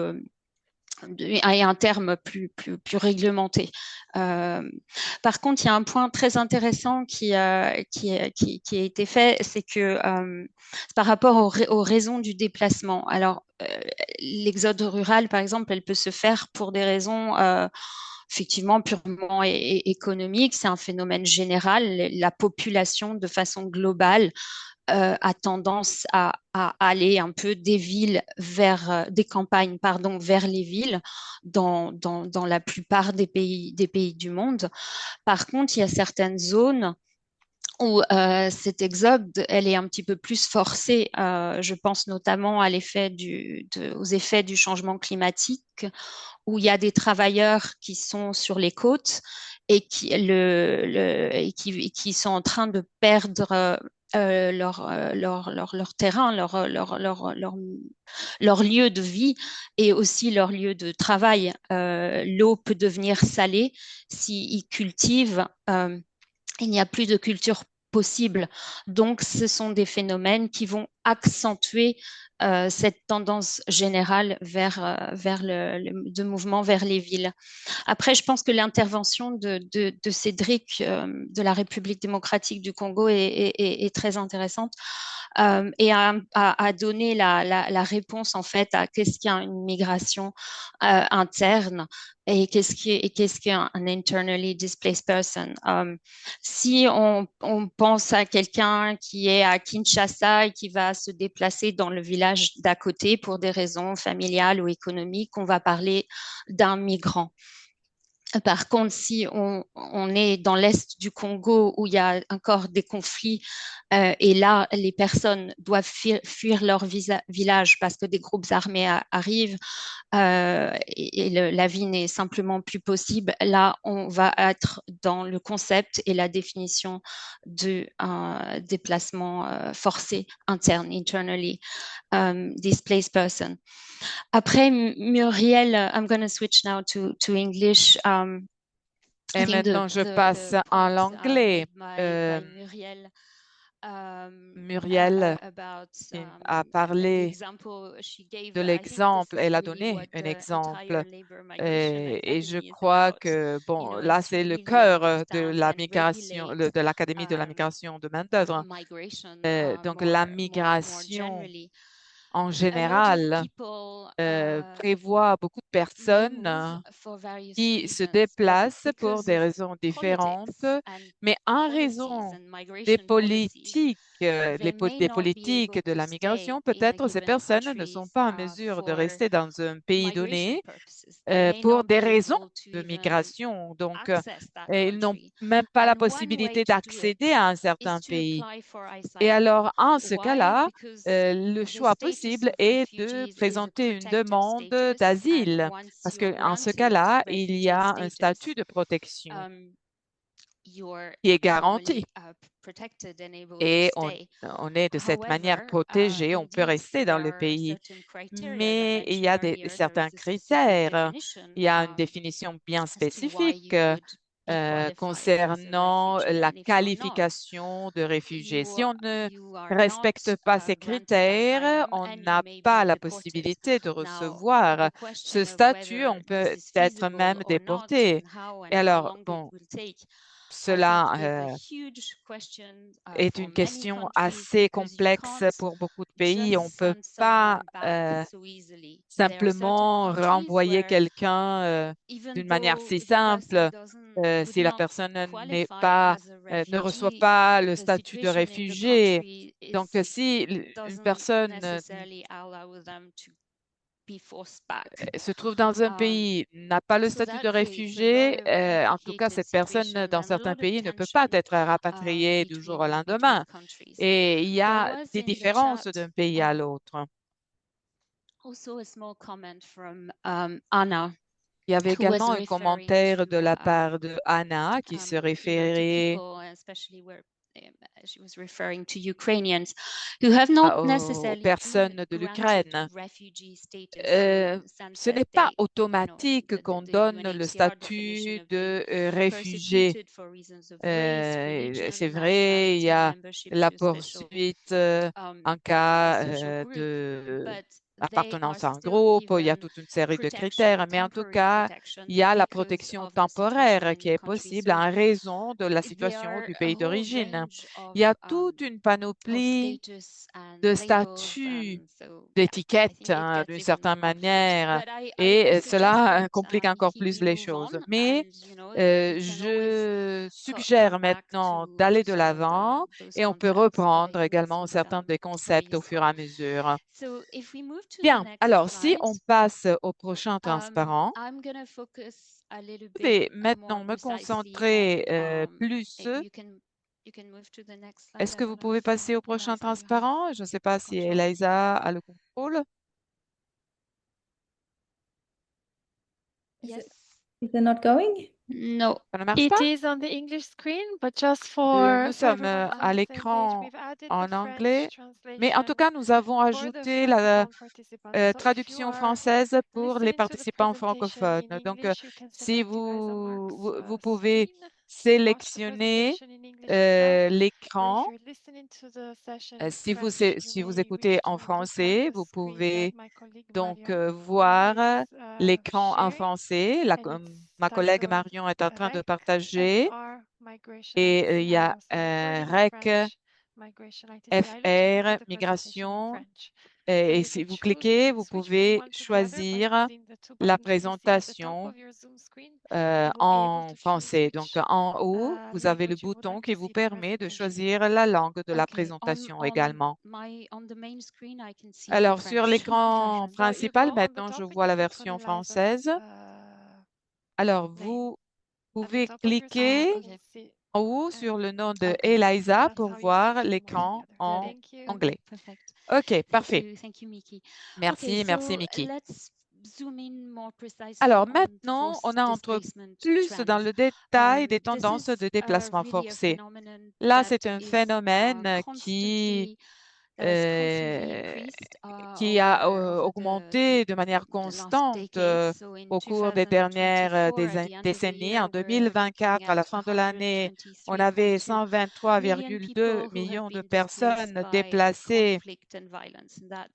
et un terme plus réglementé. Par contre, il y a un point très intéressant qui a été fait, c'est que par rapport aux raisons du déplacement. Alors, l'exode rural, par exemple, elle peut se faire pour des raisons effectivement purement économiques. C'est un phénomène général. La population, de façon globale, a tendance à aller un peu des villes vers des campagnes, pardon, vers les villes dans la plupart des pays du monde. Par contre, il y a certaines zones où cet exode, elle est un petit peu plus forcée. Je pense notamment à aux effets du changement climatique, où il y a des travailleurs qui sont sur les côtes et qui sont en train de perdre leur terrain, leur lieu de vie et aussi leur lieu de travail. L'eau peut devenir salée s'ils cultivent. Il n'y a plus de culture possible. Donc, ce sont des phénomènes qui vont accentuer cette tendance générale vers de mouvement vers les villes. Après, je pense que l'intervention de Cédric de la République démocratique du Congo est très intéressante et a donné la réponse en fait à qu'est-ce qu'est une migration interne et qu'est-ce qu'un internally displaced person. Si on pense à quelqu'un qui est à Kinshasa et qui va se déplacer dans le village d'à côté pour des raisons familiales ou économiques, on va parler d'un migrant. Par contre, si on est dans l'est du Congo où il y a encore des conflits et là, les personnes doivent fuir leur village parce que des groupes armés arrivent et la vie n'est simplement plus possible, là, on va être dans le concept et la définition de déplacement forcé interne, internally displaced person. Après, Muriel, I'm going to switch now to English. Et maintenant, je passe en l'anglais. Muriel a parlé de l'exemple, elle a donné un exemple et je crois que, bon, là, c'est le cœur de la migration, de l'Académie de la migration de main-d'œuvre. Donc, la migration en général prévoit beaucoup de personnes qui se déplacent pour des raisons différentes, mais en raison des politiques, des politiques de la migration, peut-être ces personnes ne sont pas en mesure de rester dans un pays donné pour des raisons de migration. Donc, ils n'ont même pas la possibilité d'accéder à un certain pays. Et alors, en ce cas-là, le choix possible est de présenter une demande d'asile, parce qu'en ce cas-là, il y a un statut de protection qui est garanti. Et on est de cette manière protégé, on peut rester dans le pays. Mais il y a certains critères, il y a une définition bien spécifique concernant la qualification de réfugié. Si on ne respecte pas ces critères, on n'a pas la possibilité de recevoir ce statut, on peut être même déporté. Et alors, bon, cela est une question assez complexe pour beaucoup de pays. On ne peut pas simplement renvoyer quelqu'un d'une manière si simple si la personne ne reçoit pas le statut de réfugié. Donc, si une personne se trouve dans un pays, n'a pas le statut de réfugié, en tout cas, cette personne dans certains pays ne peut pas être rapatriée du jour au lendemain. Et il y a des différences d'un pays à l'autre. Il y avait également un commentaire de la part de Anna qui se référait aux personnes de l'Ukraine. Ce n'est pas automatique qu'on donne le statut de réfugié. C'est vrai, il y a la poursuite en cas d'appartenance à un groupe, il y a toute une série de critères, mais en tout cas, il y a la protection temporaire qui est possible en raison de la situation du pays d'origine. Il y a toute une panoplie de statuts, d'étiquettes d'une certaine manière, et cela complique encore plus les choses. Mais je suggère maintenant d'aller de l'avant et on peut reprendre également certains des concepts au fur et à mesure. Bien, alors si on passe au prochain transparent, je vais maintenant me concentrer plus. Est-ce que vous pouvez passer au prochain transparent? Je ne sais pas si Eliza a le contrôle. Is it not going? No. Ça ne marche It pas? is on the English screen, but just for Nous so sommes everyone's on à the same page, l'écran we've added the en French anglais, mais en tout translation cas, nous avons for the ajouté la francophone participants. So if you traduction are française pour les listening to the participants presentation francophones. in Donc, English, you can si select Eliza vous Mark's pouvez screen, watch the sélectionner presentation in English instead. Or if l'écran, you're listening to the session in si vous, French, you si vous may écoutez wish en to tap français, the vous screen pouvez that my colleague donc Marion voir is l'écran en sharing, français. and it's Ma collègue titled Marion est en train de REC, partager. FR, Migration Et il y a ITCI. So recording in REC, French, Migration ITCI. Let's look FR, at the presentation in migration. French. So Et you si can vous choose, cliquez, you can vous switch from pouvez one to the other by choisir using the two la buttons you see at the top présentation of your Zoom screen. You will be able en to choose français. Donc, which en haut, vous avez le language you would bouton like qui to vous see the permet de presentation in. choisir la langue de la Okay. présentation également. On the main screen, I can see the Alors, sur French l'écran version. So you principal, go on the maintenant, je top and vois you la click on version Eliza's française. Alors, name. vous At the pouvez top of your cliquer screen, Okay. you'll see, en haut sur le nom de Okay. Eliza that's pour how you voir switch from one to the l'écran other. en Thank you. anglais. Perfect. OK, parfait. Thank you, Miki. Merci, Okay, merci, so Mickey. let's zoom in more precisely Alors on maintenant, on forced entre displacement plus dans trends. le détail des This tendances is de déplacement really a forcé. phenomenon Là, that c'est un is phénomène constantly that has constantly increased qui a over augmenté de manière the last constante decade. So in au cours des dernières 2024, at the end of the décennies. En year, we're looking 2024, à la at fin de l'année, on avait 123.2 million 123,2 people who have millions de been displaced personnes by déplacées conflict and violence. And that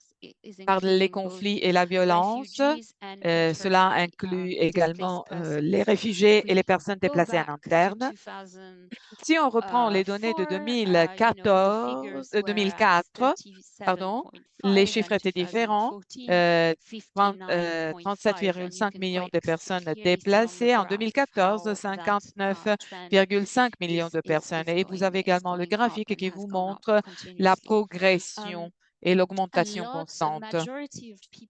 is par les including both conflits et la violence. refugees and Cela internally inclut displaced également persons. les If réfugiés et les we personnes go déplacées en back to interne. Si on reprend les données de 2004, pardon, les chiffres étaient différents. 37,5 millions de personnes déplacées. En 2014, 59,5 millions de personnes. Et vous avez également le graphique qui vous montre la progression et l'augmentation constante.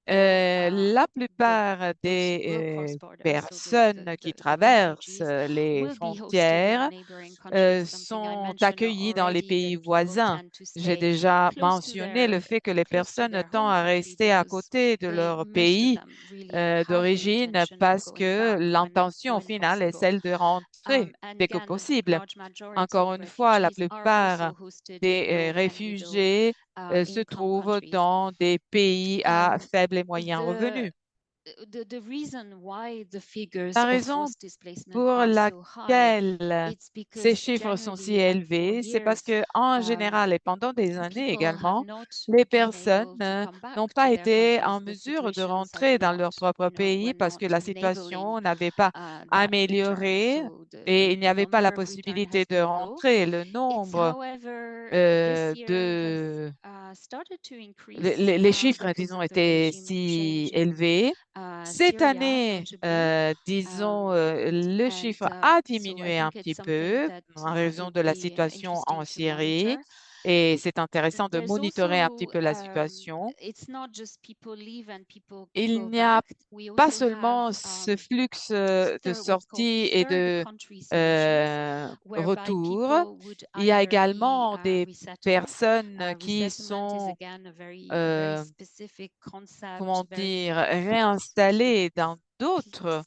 La plupart des personnes qui traversent les frontières sont accueillies dans les pays voisins. J'ai déjà mentionné le fait que les personnes tendent à rester à côté de leur pays d'origine parce que l'intention finale est celle de rentrer dès que possible. Encore une fois, la plupart des réfugiés se trouvent dans des pays à faible et moyen revenu. La raison pour laquelle ces chiffres sont si élevés, c'est parce que, en général et pendant des années également, les personnes n'ont pas été en mesure de rentrer dans leur propre pays parce que la situation n'avait pas amélioré et il n'y avait pas la possibilité de rentrer. Le nombre les chiffres, disons, étaient si élevés. Cette année, disons, le chiffre a diminué un petit peu en raison de la situation en Syrie. Et c'est intéressant de monitorer un petit peu la situation. Il n'y a pas seulement ce flux de sortie et de retour, il y a également des personnes qui sont, comment dire, réinstallées dans d'autres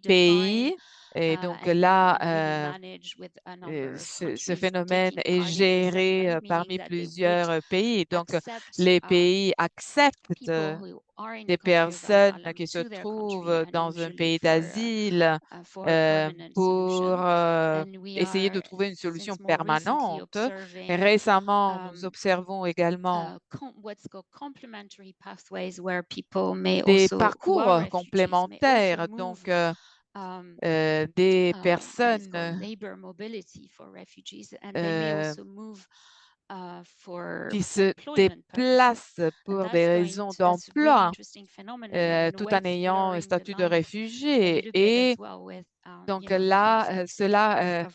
pays. Et donc là, ce phénomène est géré parmi plusieurs pays. Donc, les pays acceptent des personnes qui se trouvent dans un pays d'asile pour essayer de trouver une solution permanente. Récemment, nous observons également des parcours complémentaires. Donc, des personnes qui se déplacent pour des raisons d'emploi tout en ayant un statut de réfugié. Et donc là, cela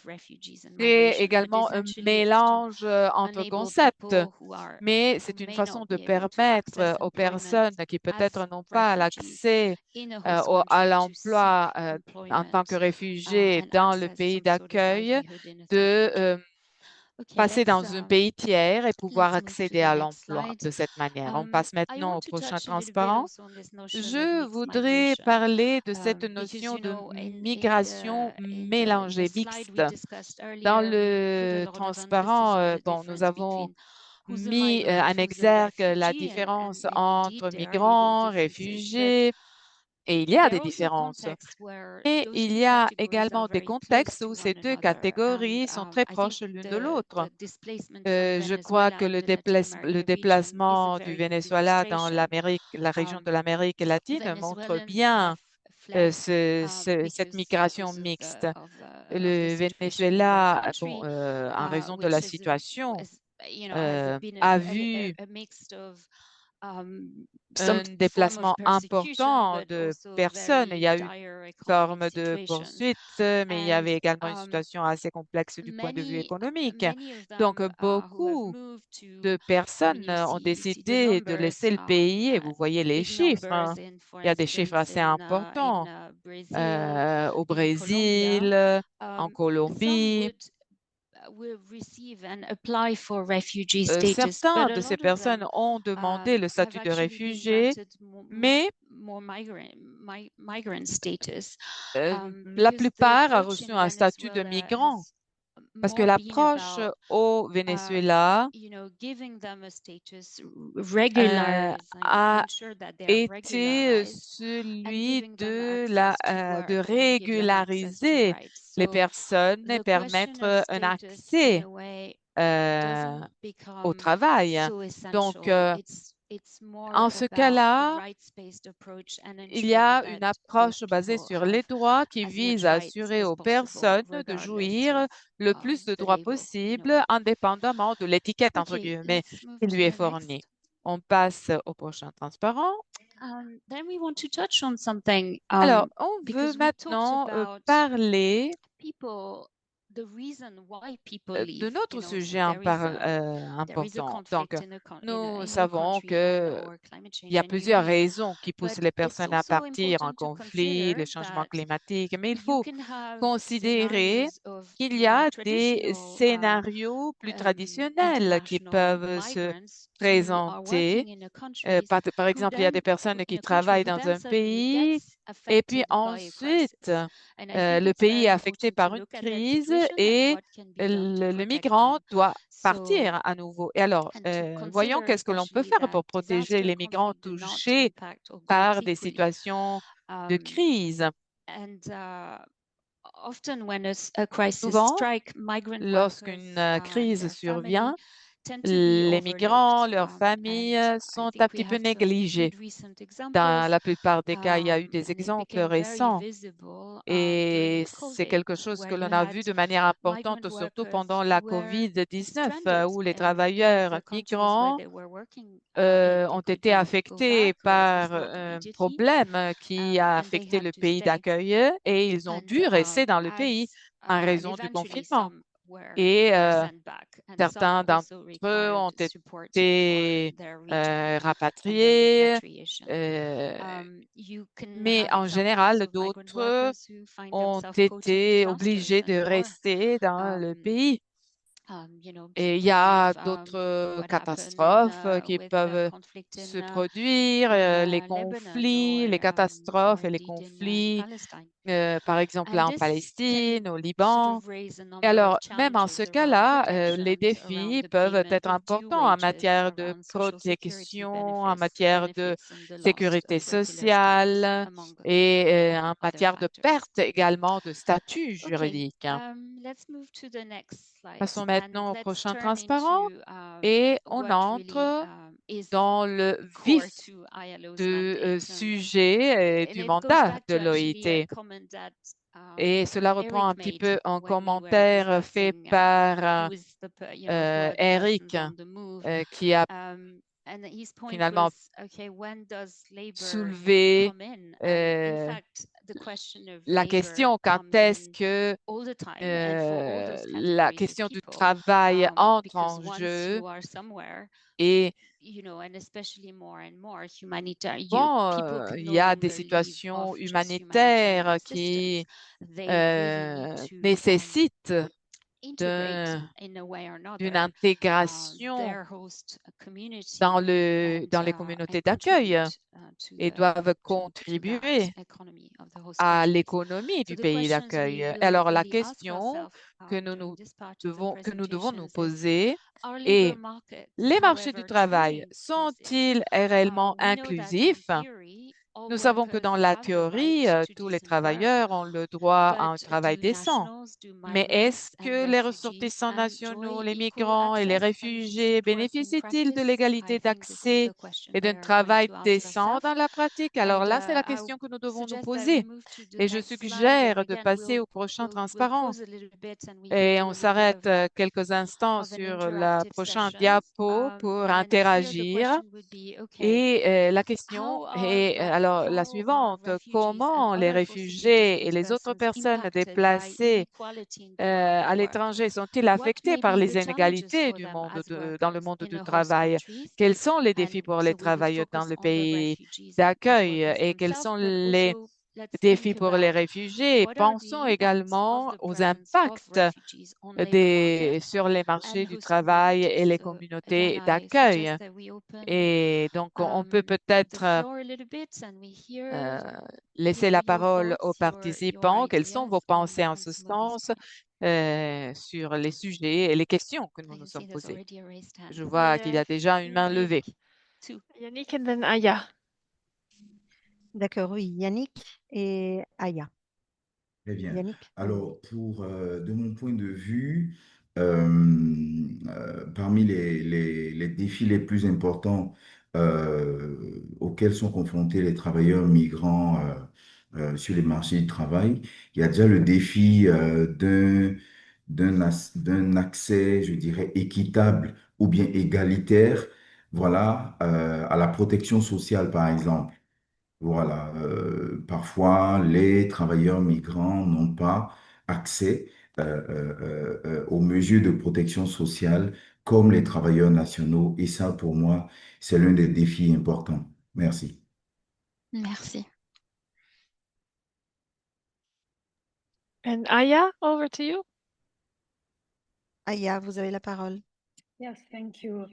crée également un mélange entre concepts, mais c'est une façon de permettre aux personnes qui peut-être n'ont pas l'accès à l'emploi en tant que réfugiés dans le pays d'accueil de passer dans un pays tiers et pouvoir accéder à l'emploi de cette manière. On passe maintenant au prochain transparent. Je voudrais parler de cette notion de migration mélangée, mixte. Dans le transparent, bon, nous avons mis en exergue la différence entre migrants, réfugiés, et il y a des différences. Et il y a également des contextes où ces deux catégories sont très proches l'une de l'autre. Je crois que le déplacement du Venezuela dans la région de l'Amérique latine montre bien cette migration mixte. Le Venezuela, bon, en raison de la situation, a vu un déplacement important de personnes. Il y a eu une forme de poursuite, mais il y avait également une situation assez complexe du point de vue économique. Donc, beaucoup de personnes ont décidé de laisser le pays et vous voyez les chiffres, hein. Il y a des chiffres assez importants au Brésil, en Colombie. Certains de ces personnes ont demandé le statut de réfugié, mais la plupart ont reçu un statut de migrant parce que l'approche au Venezuela a été celui de régulariser les personnes et permettre un accès au travail. Donc, en ce cas-là, il y a une approche basée sur les droits qui vise à assurer aux personnes de jouir le plus de droits possible, indépendamment de l'étiquette, entre guillemets, qui lui est fournie. On passe au prochain transparent. Alors, on veut maintenant parler de notre sujet important. Donc, nous savons qu'il y a plusieurs raisons qui poussent les personnes à partir en conflit, le changement climatique, mais il faut considérer qu'il y a des scénarios plus traditionnels qui peuvent se présenter. Par exemple, il y a des personnes qui travaillent dans un pays et puis ensuite, le pays est affecté par une crise et le migrant doit partir à nouveau. Et alors, voyons qu'est-ce que l'on peut faire pour protéger les migrants touchés par des situations de crise. Souvent, lorsqu'une crise survient, les migrants, leurs familles sont un petit peu négligés. Dans la plupart des cas, il y a eu des exemples récents et c'est quelque chose que l'on a vu de manière importante, surtout pendant la COVID-19, où les travailleurs migrants ont été affectés par un problème qui a affecté le pays d'accueil et ils ont dû rester dans le pays en raison du confinement. Et certains d'entre eux ont été rapatriés, mais en général, d'autres ont été obligés de rester dans le pays. Et il y a d'autres catastrophes qui peuvent se produire, les catastrophes et les conflits, par exemple en Palestine, au Liban. Et alors, même en ce cas-là, les défis peuvent être importants en matière de protection, en matière de sécurité sociale et en matière de perte également de statut juridique. Passons maintenant au prochain transparent et on entre dans le vif du sujet et du mandat de l'OIT. Et cela reprend un petit peu un commentaire fait par Eric qui a finalement soulevé la question quand est-ce que la question du travail entre en jeu et bon, il y a des situations humanitaires qui nécessitent d'une intégration dans les communautés d'accueil et doivent contribuer à l'économie du pays d'accueil. Alors, la question que nous devons nous poser est, les marchés du travail sont-ils réellement inclusifs? Nous savons que dans la théorie, tous les travailleurs ont le droit à un travail décent. Mais est-ce que les ressortissants nationaux, les migrants et les réfugiés bénéficient-ils de l'égalité d'accès et d'un travail décent dans la pratique? Alors là, c'est la question que nous devons nous poser. Et je suggère de passer au prochain transparent. Et on s'arrête quelques instants sur la prochaine diapo pour interagir. Et la question est alors la suivante. Comment les réfugiés et les autres personnes déplacées à l'étranger sont-ils affectés par les inégalités dans le monde du travail? Quels sont les défis pour les travailleurs dans le pays d'accueil et quels sont les défis pour les réfugiés? Pensons également aux impacts sur les marchés du travail et les communautés d'accueil. Et donc, on peut peut-être laisser la parole aux participants. Quelles sont vos pensées en ce sens sur les sujets et les questions que nous nous sommes posées? Je vois qu'il y a déjà une main levée. Yannick and then Aya. D'accord, oui, Yannick et Aya. Très bien. Yannick. Alors, de mon point de vue, parmi les défis les plus importants auxquels sont confrontés les travailleurs migrants sur les marchés du travail, il y a déjà le défi d'un accès, je dirais, équitable ou bien égalitaire, voilà, à la protection sociale, par exemple. Voilà, parfois les travailleurs migrants n'ont pas accès aux mesures de protection sociale comme les travailleurs nationaux. Et ça, pour moi, c'est l'un des défis importants. Merci. Merci. And Aya, over to you. Aya, vous avez la parole. Yes, thank you.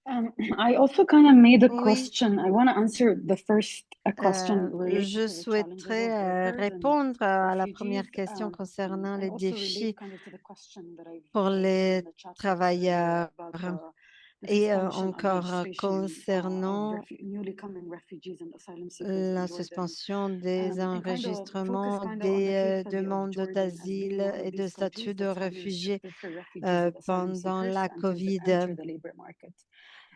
I also kind of made a Oui. question. I want to answer the first question related Je to the souhaiterais challenges of workers and répondre à la première refugees, question concernant and les also relate défis kind of to the question that I've pour posted les in the chat box travailleurs earlier about the et suspension of encore registration concernant of newly coming refugees and asylum seekers in la Jordan. suspension des And kind of focus enregistrements kind of on the des case study of demandes Jordan as being d'asile one of et de these statut countries de that's having réfugié stricter for refugees and asylum pendant seekers la and to COVID. enter the labor market.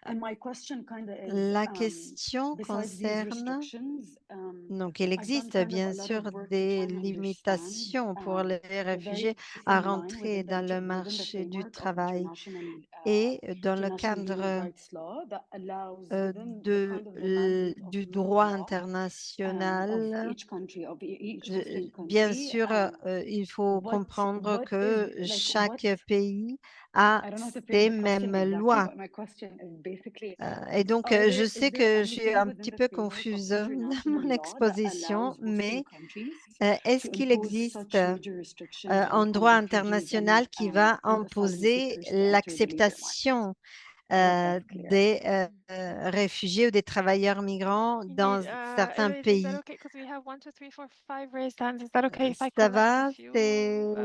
And my question kind of is, La question besides these concerne, restrictions, donc il I've done existe kind of bien a lot sûr of work to des try and understand limitations pour les the réfugiés very à thin line rentrer within dans le within the marché du framework of travail et dans le international human cadre rights law that allows within the de, kind of the mandate of du rule of droit law of international. each country, of each hosting Bien country. sûr, il faut comprendre que Like chaque what pays a I don't know how to ces phrase the question mêmes exactly, lois. but my question is basically, Et donc, are je there, sais is there que je suis anything un within petit the peu framework of confuse dans international mon law that exposition, allows hosting mais countries est-ce to qu'il impose existe such major restrictions un on droit refugees international qui va and asylum imposer seekers to enter the labor market? l'acceptation I hope that's clear. des réfugiés ou des travailleurs migrants dans Indeed, certains Eloise, is that pays? okay? Because we have 1, 2, 3, 4, 5 raised hands. Is that okay if I Ça collect va? a few C'est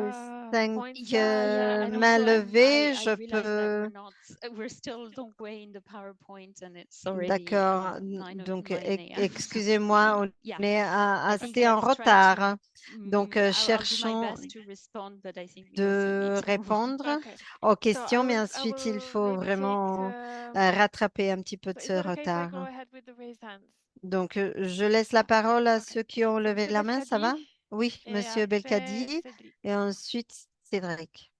5 points? Yeah, and mains also levées. I Je realize that peux. we're still long way in the PowerPoint and it's already D'accord. 9 Donc, 9 a.m. So, excusez-moi, on yeah, est I think assez en let's try to retard. Donc, I'll do my cherchons best to respond, but I think we also de need to move on. répondre Okay. aux So questions, mais I ensuite, il will faut maybe take. vraiment rattraper un petit peu de So is ce that okay if I go retard. ahead with the raised hands? Donc, je laisse la parole à ceux qui ont So levé Monsieur la main, ça va? Belkadi Oui, et Monsieur après Belkadi Cédric. et ensuite Cédric.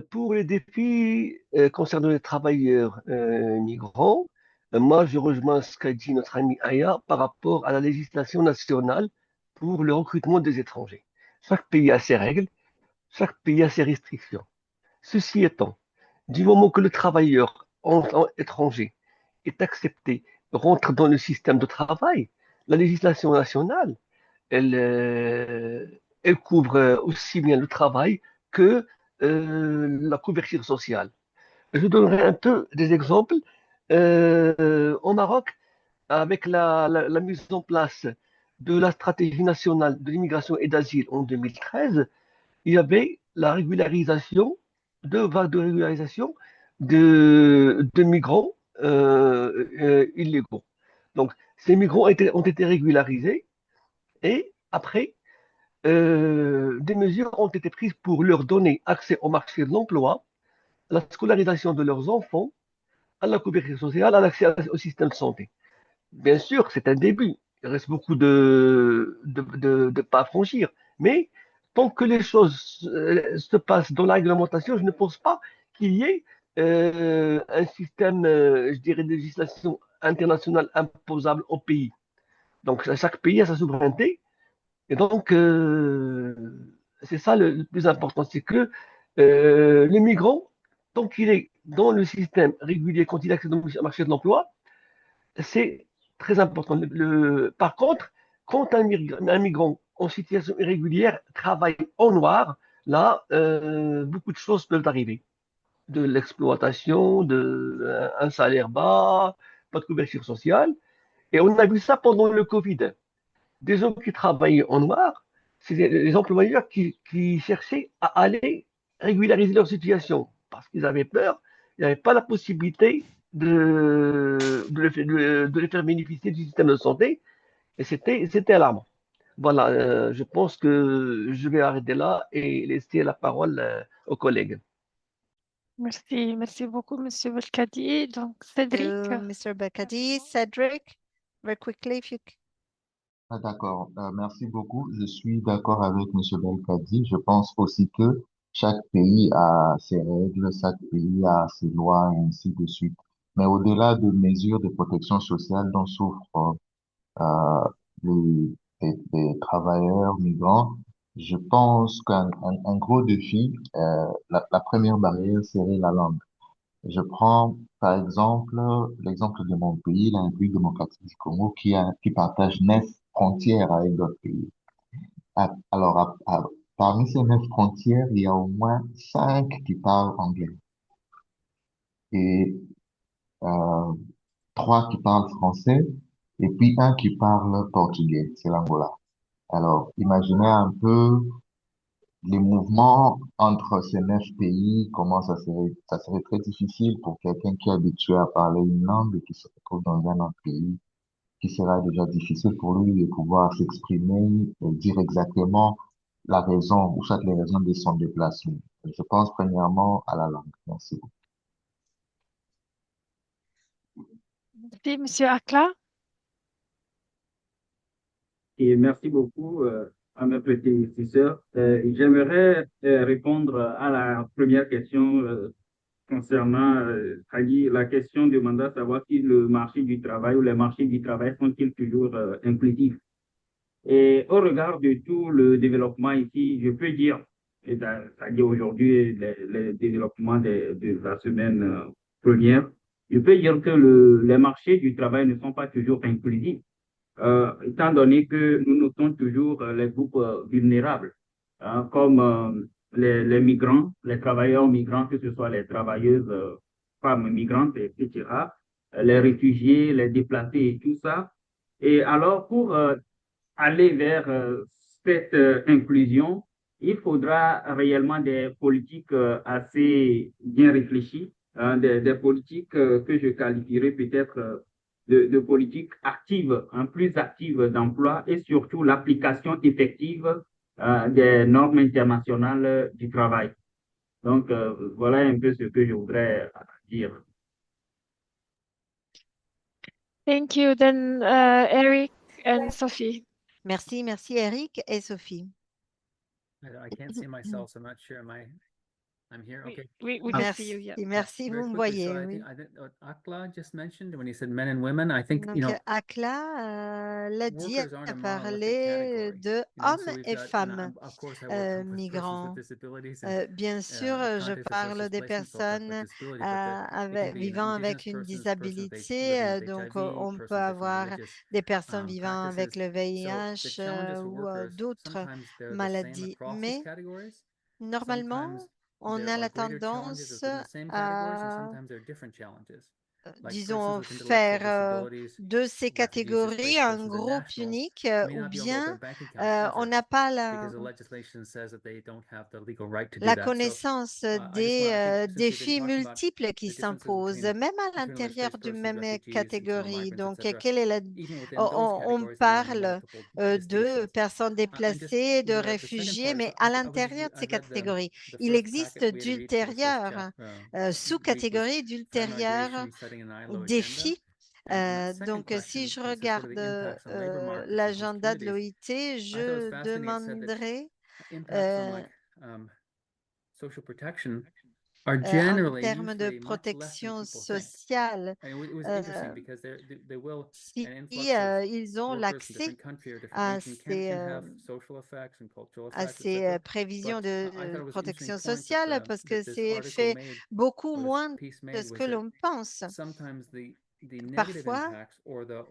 Pour les défis concernant les travailleurs migrants, moi je rejoins ce qu'a dit notre ami Aya par rapport à la législation nationale pour le recrutement des étrangers. Chaque pays a ses règles, chaque pays a ses restrictions. Ceci étant, du moment que le travailleur étranger est accepté, rentre dans le système de travail, la législation nationale, elle, elle couvre aussi bien le travail que la couverture sociale. Je donnerai un peu des exemples. Au Maroc, avec la mise en place de la stratégie nationale de l'immigration et d'asile en 2013, il y avait la régularisation, deux vagues de régularisation de migrants illégaux. Donc, ces migrants ont été régularisés et après, des mesures ont été prises pour leur donner accès au marché de l'emploi, à la scolarisation de leurs enfants, à la couverture sociale, à l'accès au système de santé. Bien sûr, c'est un début. Il reste beaucoup de pas à franchir. Mais tant que les choses se passent dans la réglementation, je ne pense pas qu'il y ait un système, je dirais, de législation internationale imposable au pays. Donc, chaque pays a sa souveraineté. Et donc, c'est ça le plus important, c'est que le migrant, tant qu'il est dans le système régulier, quand il accède au marché de l'emploi, c'est très important. Par contre, quand un migrant en situation irrégulière travaille en noir, là, beaucoup de choses peuvent arriver. De l'exploitation, un salaire bas, pas de couverture sociale. Et on a vu ça pendant le Covid. Des gens qui travaillaient en noir, c'est des employeurs qui cherchaient à aller régulariser leur situation parce qu'ils avaient peur, ils n'avaient pas la possibilité de les faire bénéficier du système de santé et c'était alarmant. Voilà, je pense que je vais arrêter là et laisser la parole aux collègues. Merci, merci beaucoup, Monsieur Belkadi. Donc, Cédric. Mr. Belkadi, Cedric, very quickly, if you... Ah, d'accord. Merci beaucoup. Je suis d'accord avec Monsieur Belkadi. Je pense aussi que chaque pays a ses règles, chaque pays a ses lois et ainsi de suite. Mais au-delà de mesures de protection sociale dont souffrent les, les travailleurs migrants, je pense qu'un gros défi, la première barrière serait la langue. Je prends par exemple l'exemple de mon pays, la République démocratique du Congo, qui partage 9 frontières avec d'autres pays. Alors, parmi ces 9 frontières, il y a au moins 5 qui parlent anglais et euh, 3 qui parlent français et puis un qui parle portugais, c'est l'Angola. Alors, imaginez un peu les mouvements entre ces 9 pays, comment ça serait très difficile pour quelqu'un qui est habitué à parler une langue et qui se retrouve dans un autre pays, qui sera déjà difficile pour lui de pouvoir s'exprimer et dire exactement la raison, ou soit les raisons de son déplacement. Je pense premièrement à la langue. Merci. Merci, Monsieur Akla. Et merci beaucoup à mes prédécesseurs. J'aimerais répondre à la première question concernant la question demandant à savoir si le marché du travail ou les marchés du travail sont-ils toujours inclusifs. Et au regard de tout le développement ici, je peux dire, c'est-à-dire aujourd'hui, le développement de la semaine première, je peux dire que les marchés du travail ne sont pas toujours inclusifs, étant donné que nous notons toujours les groupes vulnérables, hein, comme les migrants, les travailleurs migrants, que ce soit les travailleuses femmes migrantes, etc., les réfugiés, les déplacés et tout ça. Et alors, pour aller vers cette inclusion, il faudra réellement des politiques assez bien réfléchies, hein, des politiques que je qualifierais peut-être de politiques actives, hein, plus actives d'emploi et surtout l'application effective des normes internationales du travail. Donc, voilà un peu ce que je voudrais dire. Thank you. Then Eric and Sophie. Merci, merci Eric et Sophie. I can't see myself, so I'm not sure. I'm here. Okay. We can see you. Yeah. Merci, vous me voyez. So oui. I think what Akla just mentioned when he said men and women, I think, Donc, you know, Akla l'a dit, workers aren't a a monolithic parlé category. de You know, so hommes we've et got, and femmes of course, I work with persons migrants. with disabilities and Bien sûr, je context, of course, parle is des placement, so I'll talk about personnes disability, but it can be vivant indigenous avec une persons, persons living disabilité. with Donc, HIV, on peut persons with different avoir religious des personnes vivant avec practices. le So the VIH challenges for ou workers, d'autres sometimes they're the same maladies. across these Mais categories. Normalement, sometimes on there a are la greater challenges tendance within the same categories, and à, sometimes there are different challenges. Like, for instance, disons, with intellectual faire disabilities, de ces refugees catégories displaced un persons, and groupe nationals unique, may ou not be able to open bien a bank account on ever n'a pas la, because the legislation says that they don't have the legal right to do la that. So connaissance I just want, I think, since we've been défis talking about multiples qui the differences s'imposent, between même à internally l'intérieur displaced d'une persons, même refugees, internal catégorie. migrants, Donc, etc., quelle est la... even within On, those on categories, there are parle multiple de distinctions. personnes And just déplacées, de the second réfugiés, part is, mais à I was just, l'intérieur de I ces read catégories, the il first existe packet we had to read for the first d'ultérieures, week was sous-catégories Fair d'ultérieures Migration, Setting an ILO Agenda. défis. And that second Donc, si question je is, what are regarde the impacts on labor markets and host l'agenda de communities? l'OIT, I thought it was je fascinating. It said that demanderai impacts on like social protection are en generally termes de usually much less than protection people think. sociale, And it was interesting because they will si an influx of ils ont workers in l'accès different countries or different à regions ces, can have social effects and cultural à effects, ces etc. prévisions But I thought de it was an interesting protection point sociale parce que that this c'est article fait made, beaucoup or this moins piece de made, ce was que that l'on pense. sometimes the negative Parfois, impacts or the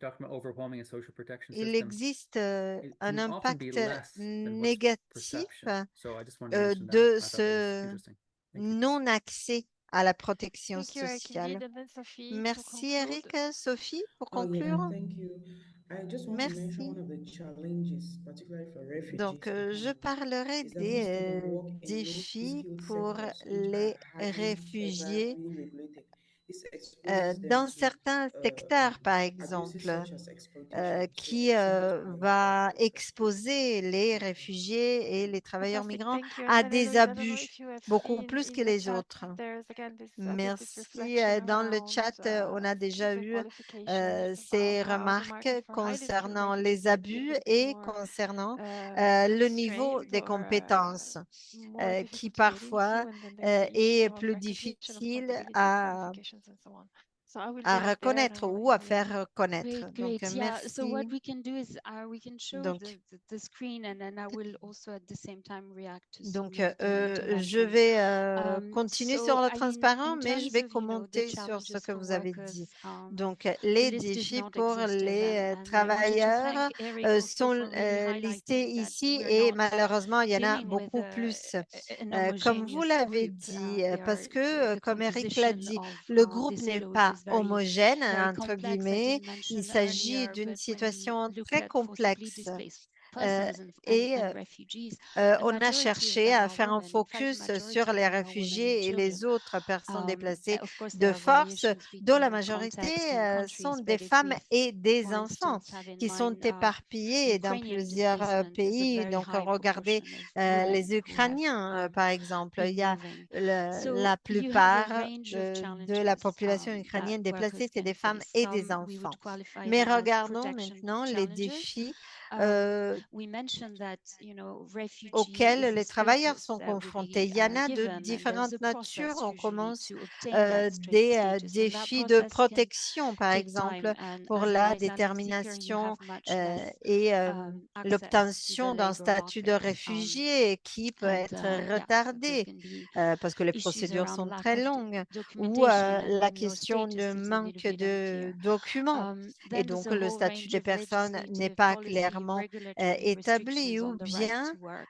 talking about overwhelming a social protection il system, existe it un can often be impact less than what's négatif perception. So I just wanted to mention that. de I thought that was ce interesting. Thank you. non-accès à la protection Thank you, Eric. sociale. Indeed, and then Sophie, to Merci conclude. Eric. Sophie, pour Oh, yeah, conclure. thank you. I just want to mention one Merci. of the challenges, particularly for refugees Donc, to je come, parlerai is that most of them des work in défis low-skilled pour sectors, which les are hardly ever réfugiés really regulated. This exposes them dans to certains secteurs, par abuses exemple, such as exploitation. So qui I just wanted to va mention that. exposer les réfugiés et les travailleurs Fantastic, migrants thank you. à And then des Eloise, I don't know abus, if you have beaucoup seen plus in que the les chat, autres. there's again this Merci. reflection Dans le around chat, on a déjà skills and eu qualifications, ces how the remarques market for highly skilled concernant refugees les might be a abus little bit et more concernant le niveau constrained des or compétences more qui difficult to get parfois into, and then there's the issue est of plus recognition of difficile capabilities, à qualifications, and so on. So I will à leave it there, and reconnaître I'll ou à leave faire reconnaître. Great, Donc, great. Yeah. So what merci. we can do is we can show Donc, the screen, and then I will also at the same time react to some donc of the je interventions. vais continuer So, sur le I mean, transparent, in mais je terms vais of, the commenter sur ce challenges que for vous avez dit. workers, Donc, the les list is défis not pour exhaustive, les and I wanted to travailleurs thank Eric also sont for really listés highlighting that ici we're et not malheureusement, il y en a dealing with beaucoup plus. an Comme vous homogeneous l'avez group. dit, They parce are que, the comme Eric l'a composition dit, of le groupe this n'est ILO, which pas is very, homogène, very entre complex. I guillemets. didn't mention Il s'agit earlier, d'une but when we situation look très at forcibly complexe. displaced Euh, persons et and refugees, on a majority of cherché them à are faire un women. In fact, focus majority sur of les them are women and réfugiés et children. les autres personnes déplacées Of course, de there are force, variations dont la between majorité context and sont countries, des but if femmes we, et des for enfants instance, have in qui sont mind éparpillés dans Ukrainian plusieurs displacement is a pays. very Donc, high regardez proportion of women les who have Ukrainiens, par exemple. Il been y a moving. la So you have a plupart range of de la challenges population that ukrainienne workers déplacée, c'est can des femmes face. et des Some we enfants. would qualify Mais them as regardons protection maintenant les challenges. défis We mentioned that, refugee auxquels is a les travailleurs status sont that will confrontés. be Il y en a de given, and there's différentes a natures. process On usually commence to obtain that des status, and that défis de process can protection, par take exemple, time. And pour as an la asylum seeker, you détermination have much less et access to l'obtention the d'un labor statut de market. réfugié qui peut être Yeah, there's retardé going to be parce que les issues procédures around sont lack très of longues ou documentation, and la when your question status de is a little manque bit de unclear. documents. Et Then there's donc, a le whole statut range des of personnes n'est legislative, pas policy, clairement regulatory établi, restrictions ou on the right bien to work,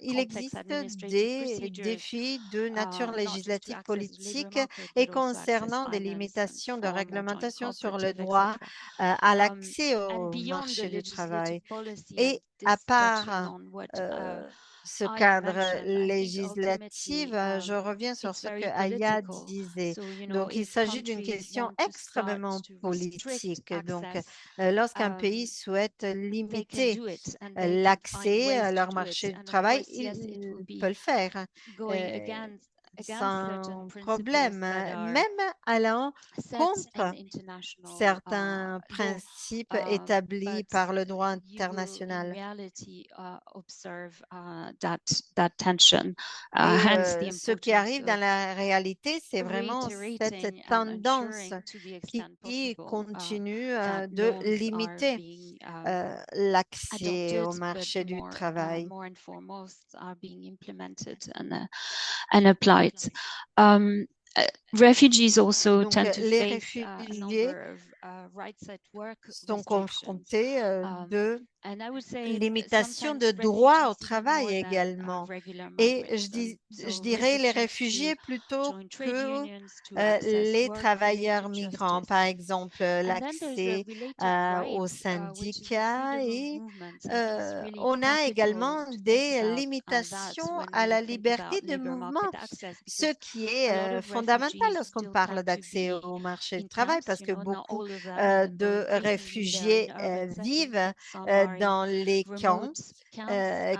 il complex existe administrative des procedures, défis de nature not just to législative access the labor politique market, et but also access concernant des finance and limitations de foreign or joint réglementation sur le cooperative, droit etc. à l'accès And au beyond the marché du travail. legislative policy, and Et this à touching part on what ce Aya cadre mentioned, I think législatif, ultimately je reviens sur it's ce que very Aya political. disait. So, Donc, il if s'agit d'une countries question want to start extrêmement to restrict politique. Donc, access, lorsqu'un pays souhaite they can limiter do it, and they can find l'accès ways à to leur do it. marché du And of travail, course, yes, it will il be peut le faire going against certain sans principles problème, that are même allant set in contre international certains law. principes établis But par le droit you will in international. reality observe that tension, Et hence the ce qui importance arrive dans of la réalité, c'est vraiment cette reiterating and tendance ensuring to the qui extent possible continue that de norms limiter are being l'accès au adopted, marché but du travail. more and foremost are being implemented and applied. Refugees also Donc, tend to les face a réfugiés number of rights at work sont restrictions. confrontés de And I would say limitation sometimes de droit au refugees even travail more than également. regular Et migrants. je So dirais les resistant réfugiés to plutôt join trade que unions, to access les travailleurs work-related migrants, justice. par exemple And then there's l'accès the related aux right, which is the syndicats freedom of et movement. And it's really on a capital également to think des about that limitations when à we la think liberté about de labor mouvement, market access, ce because qui a lot est of fondamental refugees lorsqu'on still parle tend to d'accès be au marché du in travail, camps. parce You que know, not beaucoup all of them, de or increasingly they're réfugiés in urban settings, vivent but some are in dans les camps remote camps.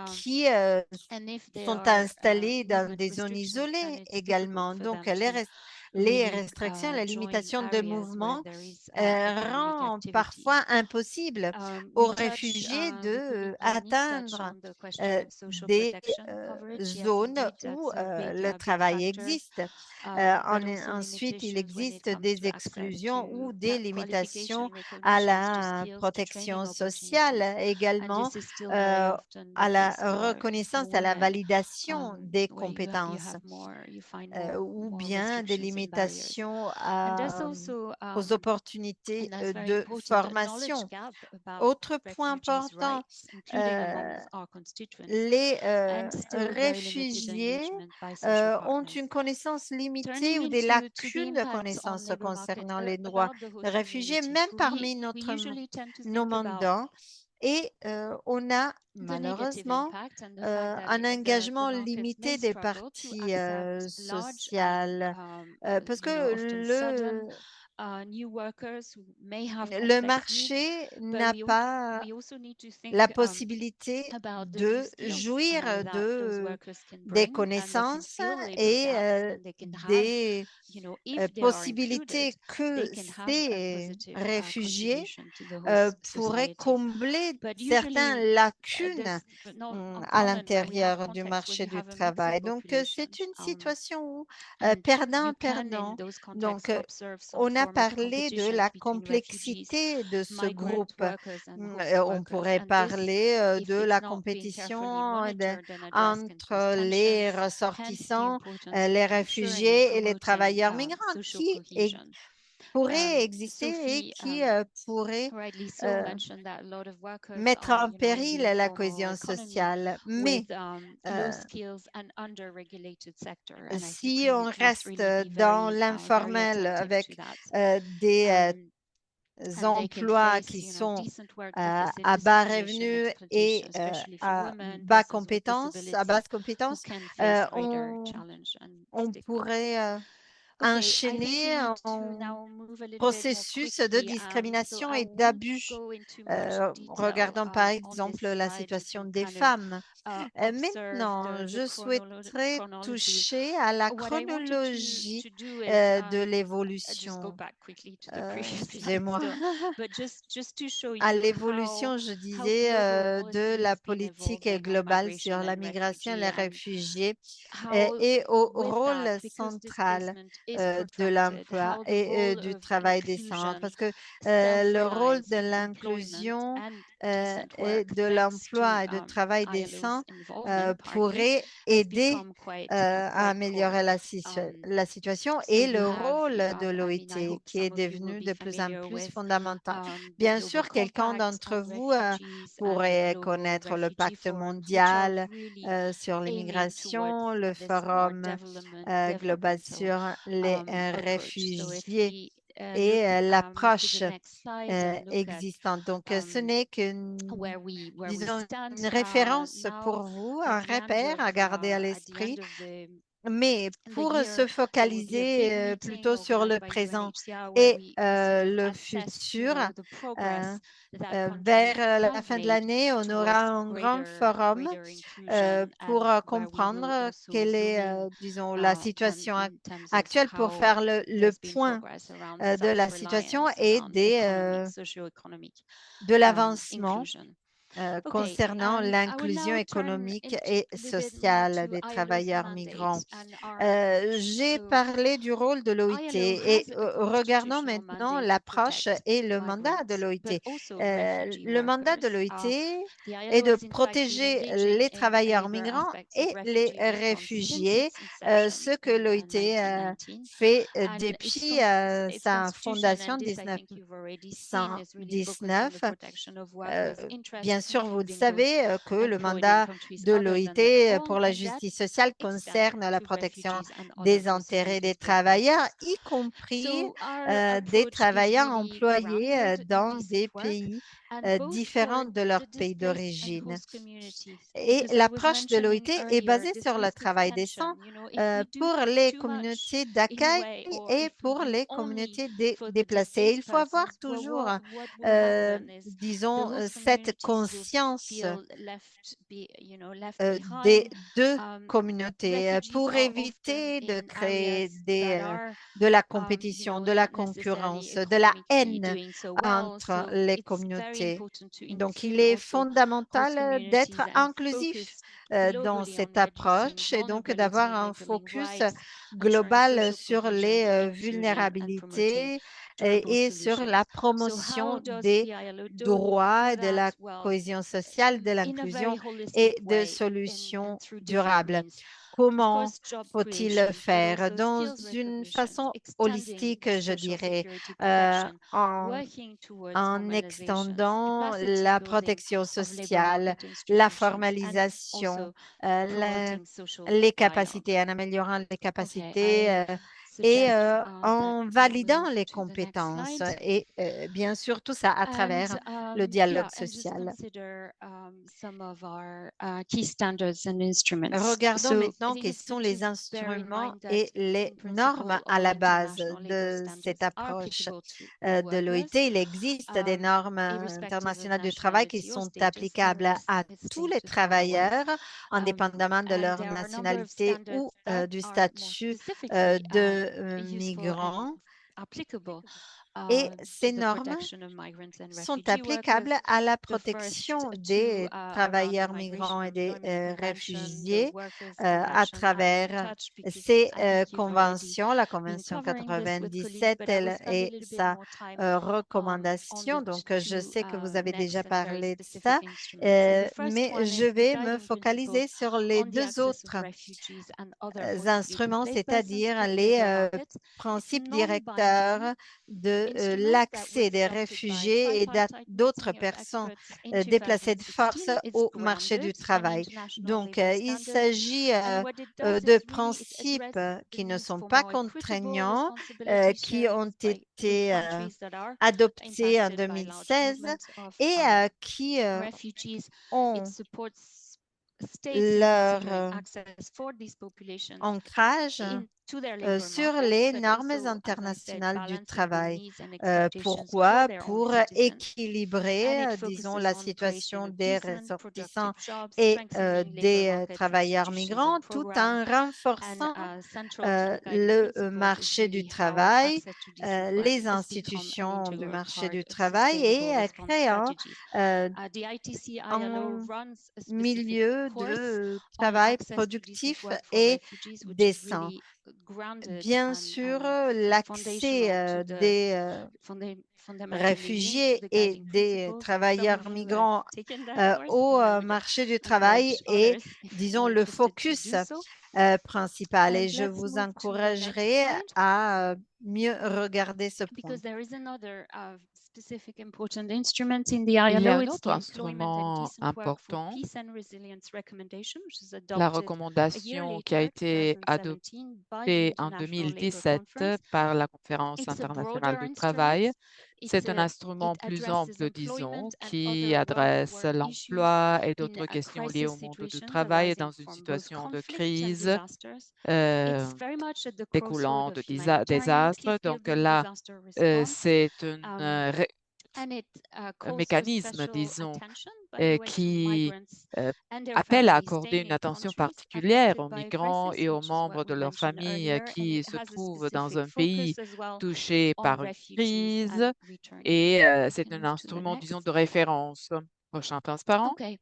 qui And if there sont are installés dans movement des zones restrictions, then isolées it's également. difficult for Donc, them to les really restrictions, la join limitation de areas where mouvement there is economic rend activity. parfois impossible aux We touch, réfugiés my colleague Eunice touched atteindre on the question of social des protection coverage. Yes, zones indeed, où that's a le big travail factor. existe. But also Ensuite, il limitations when it existe comes des to access exclusions ou to des limitations qualification, à recognitions, to la skills, to protection training sociale, opportunities. And également this is still very often à the la case for reconnaissance, à la women, validation des where you compétences, have more, you find ou more bien des restrictions and barriers. limitations And there's also, aux opportunités and that's very de important, a knowledge formation. gap about Autre point refugees' important, rights, including among our constituents, les and still very limited réfugiés engagement by social ont partners. une connaissance limitée Turning ou des into the lacunes de impacts on connaissances labor market concernant les droits about the des host réfugiés, communities. même parmi We usually tend to nos think about mandants. Et on a the negative malheureusement impact and the fact that un engagement the markets limité may des struggle to parties accept large sociales parce you know, que often sudden new workers who may have le complex needs, marché but n'a pas we also need to think la possibilité about the new de skills jouir that those de workers can des bring and the connaissances skill labor et gaps that they can have. des You know, if they are possibilités included, que they can have a ces positive réfugiés contribution to the host pourraient society. combler But certaines usually, lacunes this not à uncommon where we have l'intérieur du contexts where marché you du have a mixed travail. Donc, population. c'est une situation où And you can, in perdant-perdant. those Donc, contexts, observe some on a form of parlé de competition la between refugees, complexité de ce migrant groupe. workers, and host On workers. pourrait And this, parler if de it's la not being carefully compétition monitored and addressed, can cause entre les tensions. Hence, the ressortissants, importance les of ensuring and réfugiés et les promoting travailleurs migrants social qui cohesion. pourraient exister et Sophie qui pourraient rightly so mentioned that a lot of workers mettre are, en you know, in péril the la informal cohésion economy sociale. Mais with low skills and under-regulated sector. And I think si on we must reste really be dans very l'informel attentive avec to that. des And they can emplois face, qui you know, sont decent work, but à bas revenus exploitation, et exploitation, especially for à women, bas persons with compétences, à disabilities basse who compétence, can face greater on, challenge and on stigma. pourrait Okay, I think we enchaîner need to en now move a little bit more processus de quickly. So discrimination I et won't d'abus. go into much detail Regardons par on exemple this la slide. You situation can des kind of femmes. observe Maintenant, the je souhaiterais chronology. toucher à la What I wanted chronologie to do is de just go l'évolution. back quickly to the previous slide Excusez-moi. still, but just to show À you l'évolution, je disais, de la politique globale sur la migration et les réfugiés et au rôle central de l'emploi et du travail décent. Parce que le rôle de l'inclusion et de l'emploi et du travail décent pourrait aider à améliorer la situation et le rôle de l'OIT qui est devenu de plus en plus fondamental. Bien sûr, quelqu'un d'entre vous pourrait connaître le pacte mondial sur l'immigration, le forum global sur les réfugiés et l'approche existante. Donc, ce n'est qu'une, disons, une référence pour vous, un repère à garder à l'esprit. Mais pour se focaliser plutôt sur le présent et le futur, vers la fin de l'année, on aura un grand forum pour comprendre quelle est, disons, la situation actuelle pour faire le point de la situation et de l'avancement concernant l'inclusion économique et sociale des travailleurs migrants. J'ai parlé du rôle de l'OIT et regardons maintenant l'approche et le mandat de l'OIT. Le mandat de l'OIT est de protéger les travailleurs migrants et les réfugiés, ce que l'OIT fait depuis sa fondation en 1919. Bien sûr, vous le savez que le mandat de l'OIT pour la justice sociale concerne la protection des intérêts des travailleurs, y compris des travailleurs employés dans des pays différents de leur pays d'origine. Et l'approche de l'OIT est basée sur le travail décent pour les communautés d'accueil et pour les communautés déplacées. Il faut avoir toujours, disons, cette conscience des deux communautés pour éviter de créer de la compétition, de la concurrence, de la haine entre les communautés. Donc, il est fondamental d'être inclusif dans cette approche et donc d'avoir un focus global sur les vulnérabilités et sur la promotion des droits, de la cohésion sociale, de l'inclusion et de solutions durables. Comment faut-il le faire? Dans une façon holistique, je dirais, en extendant la protection sociale, la formalisation, les capacités, en améliorant les capacités et en validant les compétences et bien sûr tout ça à travers le dialogue social. Regardons maintenant quels sont les instruments et les normes à la base de cette approche de l'OIT. Il existe des normes internationales du travail qui sont applicables à tous les travailleurs, indépendamment de leur nationalité ou du statut de migrant. Et ces normes sont applicables à la protection des travailleurs migrants et des réfugiés à travers ces conventions, la Convention 97 et sa recommandation. Donc, je sais que vous avez déjà parlé de ça, mais je vais me focaliser sur les deux autres instruments, c'est-à-dire les principes directeurs de l'accès des réfugiés et d'autres personnes déplacées de force au marché du travail. Donc, il s'agit de principes qui ne sont pas contraignants, qui ont été adoptés en 2016 et qui ont leur ancrage sur les normes internationales du travail. Pourquoi? Pour équilibrer, disons, la situation des ressortissants et des travailleurs migrants tout en renforçant le marché du travail, les institutions du marché du travail et créant un milieu de travail productif et décent. Bien sûr, l'accès des réfugiés et des travailleurs migrants au marché du travail est, disons, le focus principal. Et je vous encouragerai à mieux regarder ce point. Il y a un autre instrument important, la recommandation qui a été adoptée en 2017 par la Conférence internationale du travail. C'est un instrument plus ample, disons, qui adresse l'emploi et d'autres questions liées au monde du travail dans une situation de crise découlant de désastres. Donc là, c'est un mécanisme, disons, qui appelle à accorder une attention particulière aux migrants et aux membres de leur famille qui se trouvent dans un pays touché par une crise. Et c'est un instrument, disons, de référence Prochain transparent. Okay.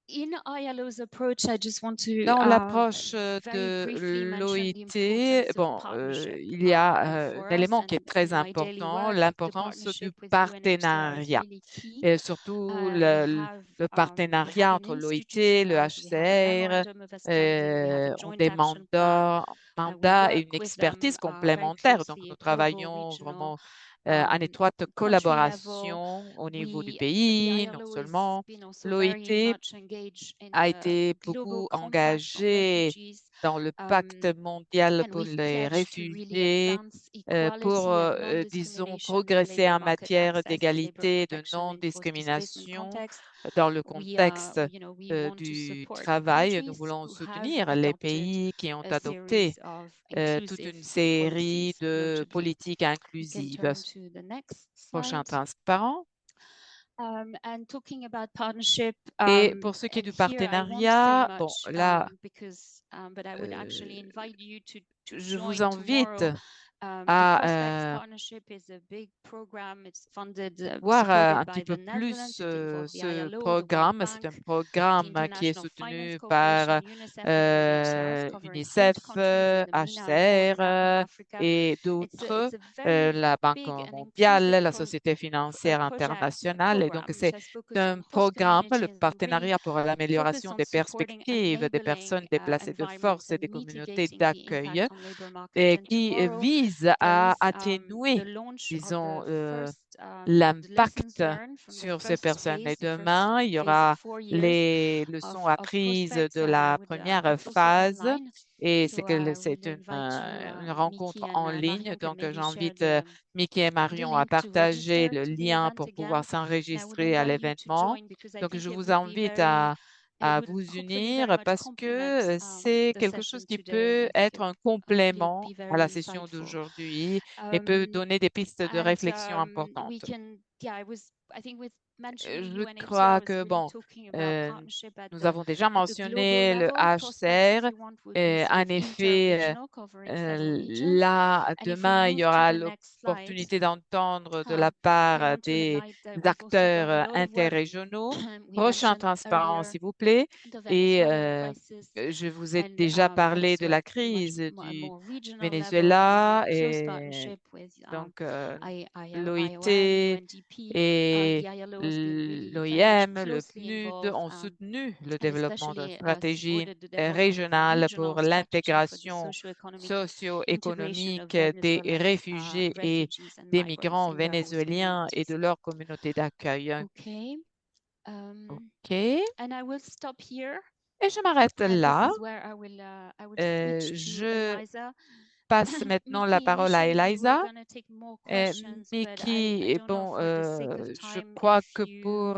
In ILO's approach, I just want to Dans l'approche very briefly de mention the l'OIT, importance of bon, partnership il y a for un us élément qui est and très in my daily important, work. The l'importance du partnership with UNHCR is partenariat, really key. et surtout We have le partenariat entre l'OIT, le institutionalized, we have a HCR, memorandum of understanding, we have a ont joint des action plan. We mandats et une work with them expertise very complémentaire. Donc, closely nous at global, travaillons regional, vraiment en étroite country level. collaboration au niveau du The pays, non ILO has seulement been also very l'OIT much engaged in a the été global beaucoup compact on engagé refugees, dans le pacte mondial and pour we've les pledged to really réfugiés advance pour, equality and disons, non-discrimination in progresser labor en market matière access and labor d'égalité et de protection in post-displacement non-discrimination context. dans le We, contexte we want to du support the travail. Nous countries voulons who have soutenir les adopted pays qui ont a adopté series of toute une inclusive série policies, de notably. politiques We can inclusives. turn to the next Prochain slide. transparent. And talking about partnership, Et pour ce qui est and du here I won't say partenariat, bon, much, là, because, but I would actually invite you to je vous join invite tomorrow. The Prospects à Partnership is a big program. It's funded, voir supported un by petit the peu plus Netherlands. It involves the ce ILO, the World programme. C'est un Bank, the programme qui est International Finance soutenu Corporation, par UNICEF, and UNHCR, covering 8 UNICEF, countries in the MENA and Horn of HCR Africa. et d'autres, It's a very la Banque big and mondiale, inclusive la Société financière internationale. Et donc, program, which c'est has focused un on host programme, le communities and really partenariat pour focused l'amélioration on des supporting perspectives des enabling personnes déplacées de environment force et and des communautés mitigating the d'accueil impact on labor market. et And qui tomorrow vise there à is the atténuer, launch of disons, the first the lessons l'impact learned from the sur ces first personnes. Et phase, the first demain, il y phase of aura 4 years les leçons of apprises prospects. de la première It's also phase. online. Et So c'est we'll invite you, une rencontre Mickey en and ligne. Marion can Donc, maybe share j'invite Mickey et the Marion à link to partager register le to the lien event pour again. pouvoir And I would s'enregistrer à invite you to l'événement. join because I Donc, think je it vous would be invite very, it à would vous hopefully unir very much parce complement que c'est the quelque session chose qui today. peut I think être un hopefully complément be à very la session insightful. d'aujourd'hui et peut donner des pistes de And réflexion we importantes. can, I think with mentioning Je UNHCR, I crois was que, really bon, talking about euh, partnership nous avons déjà at the global mentionné le level. Prospects, if HCR. you want, would be sort En of effet, inter-regional, covering several regions. là, And if we demain, il move y to aura the next slide, l'opportunité d'entendre de la I part want to des highlight that we've also done a acteurs lot of work. interrégionaux. We Prochain mentioned transparent, earlier s'il vous plaît. the Et Venezuelan crisis, je vous ai and déjà I parlé was de la working much crise du more regional level Venezuela and in close et partnership with donc IOM, l'OIT UNDP. et The ILO has been really very much l'OIM, le closely PNUD involved ont soutenu le and développement de especially stratégies supported the development of a régionales pour regional strategy for the l'intégration socio-economic integration of socio-économique des Venezuelan réfugiés et refugees and des migrants migrants in their host vénézuéliens et de communities. leur communauté d'accueil. Okay. OK. And I will stop here. Et je m'arrête là. This is where I will switch to Je Eliza. passe maintenant la Mickey, parole à initially we were Eliza. going to take more questions, but Mickey, I don't know bon, for the sake of je time crois if que pour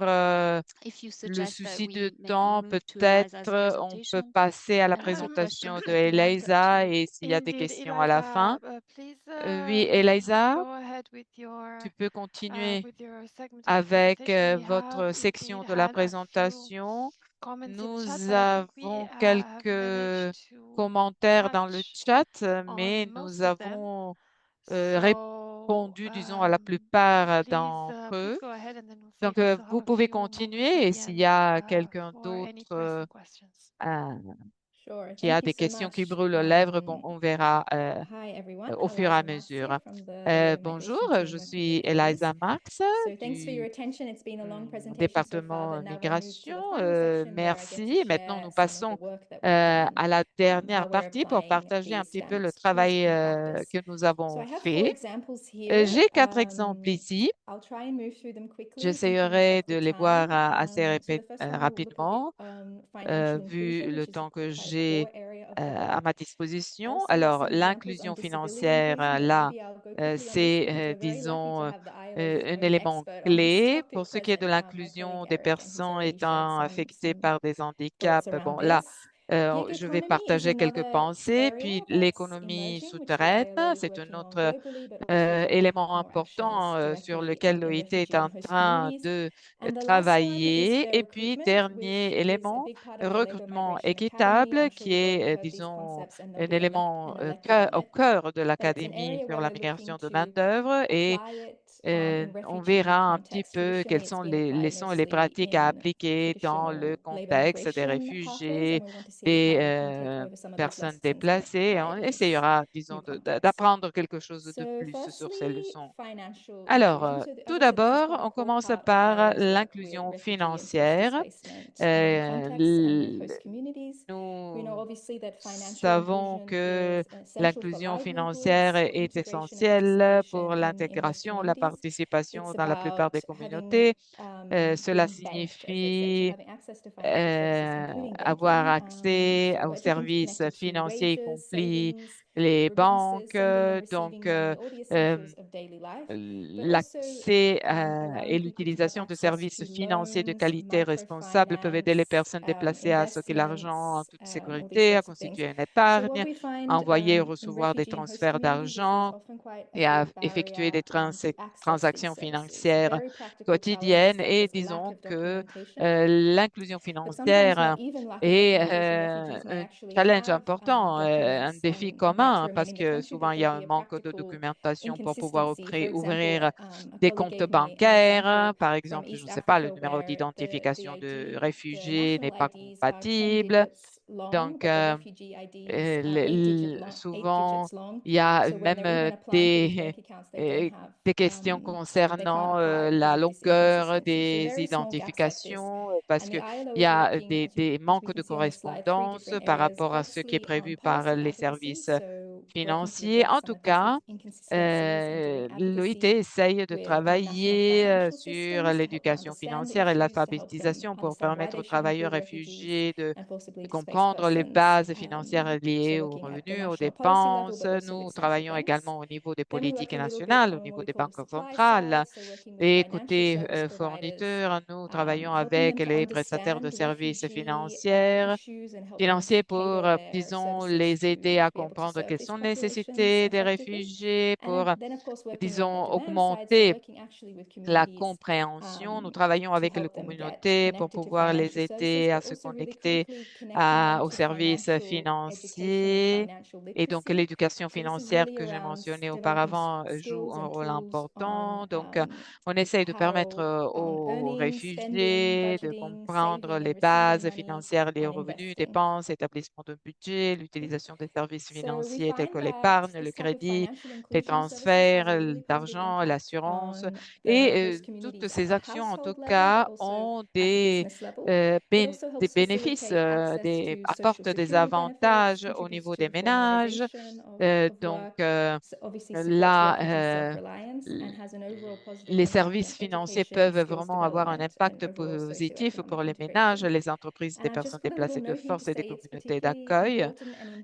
you le suggest that souci de we maybe temps, move to Eliza's peut-être on peut presentation passer à la and answer présentation questions de if you want. Eliza et s'il y a des Indeed, questions à la fin. Eliza, please Oui, Eliza, go ahead tu peux continuer with your segment of the avec presentation. We votre have section indeed de la had a few présentation. comments in the chat, Nous but I think we avons have quelques managed to commentaires dans le touch chat, on mais nous most of them. avons So répondu, disons, à la plupart d'entre please eux. go ahead, and then we'll see Donc, if we still have vous a pouvez few moments at continuer et the s'il y end a quelqu'un for any d'autre pressing questions. Sure. qui a Thank you des so questions qui much. brûlent aux lèvres, bon, on verra Hi everyone. au fur et à Eliza Marx mesure. here from the Labor Bonjour, Migration Team je working suis with police. Eliza Marx So thanks for your du attention. It's been a long presentation so far, département but now we'll move to migration. the final section where I get to Merci. Maintenant, share nous some of the passons work that we've done, à la dernière how we're partie pour applying partager un these petit peu le standards tools travail in practice. que nous So avons I have 4 fait. examples here. J'ai 4 exemples ici. I'll try and move through them quickly, thinking J'essaierai of de the les voir time. assez So the first one will look a bit rapidement, financial vu inclusion, le which is temps que quite a j'ai core area of the à work. ma disposition. Also Alors, some examples on l'inclusion disability financière, inclusion, and là, maybe I'll go quickly on this one because c'est, we're very lucky to disons, have the ILO's un own élément expert on this clé. topic Pour ce qui est de present, my l'inclusion colleague des Eric, and he's personnes already shared étant affectées some par des thoughts handicaps, around bon, là, this. Je vais partager quelques pensées. Puis l'économie souterraine, c'est un autre élément important sur lequel l'OIT est en train de travailler. Et puis, dernier élément, recrutement équitable, qui est, disons, un élément au cœur de l'Académie sur la migration de main-d'œuvre. Et on verra un petit peu quelles sont les leçons et les pratiques à appliquer dans le contexte des réfugiés, des personnes déplacées. On essayera, disons, d'apprendre quelque chose de plus sur ces leçons. Alors, tout d'abord, on commence par l'inclusion financière. Nous savons que l'inclusion financière est essentielle pour l'intégration, la participation dans la plupart des communautés. Cela signifie avoir accès aux services financiers, y compris les banques. Donc, l'accès et l'utilisation de services financiers de qualité responsables peuvent aider les personnes déplacées à stocker l'argent en toute sécurité, à constituer une épargne, à envoyer ou recevoir des transferts d'argent et à effectuer des transactions financières quotidiennes. Et disons que l'inclusion financière est un challenge important, un défi commun, parce que souvent il y a un manque de documentation pour pouvoir ouvrir des comptes bancaires. Par exemple, je ne sais pas, le numéro d'identification de réfugié n'est pas compatible. Donc, souvent, il y a même euh, des questions concernant la longueur des identifications parce qu'il y a des manques de correspondance par rapport à ce qui est prévu par les services financiers. En tout cas, l'OIT essaye de travailler sur l'éducation financière et l'alphabétisation pour permettre aux travailleurs réfugiés de comprendre les bases financières liées aux revenus, aux dépenses. Nous travaillons également au niveau des politiques nationales, au niveau des banques centrales. Et côté fournisseurs, nous travaillons avec les prestataires de services financiers pour, disons, les aider à comprendre quelles sont les nécessités des réfugiés, pour, disons, augmenter la compréhension. Nous travaillons avec les communautés pour pouvoir les aider à se connecter aux services financiers. Et donc, l'éducation financière que j'ai mentionnée auparavant joue un rôle important. Donc, on essaye de permettre aux réfugiés de comprendre les bases financières liées aux revenus, dépenses, établissement de budget, l'utilisation des services financiers tels que l'épargne, le crédit, les transferts d'argent, l'assurance. Et toutes ces actions, en tout cas, ont des bénéfices, apportent des avantages au niveau des ménages. Donc, là, les services financiers peuvent vraiment avoir un impact positif pour les ménages, les entreprises des personnes déplacées de force et des communautés d'accueil.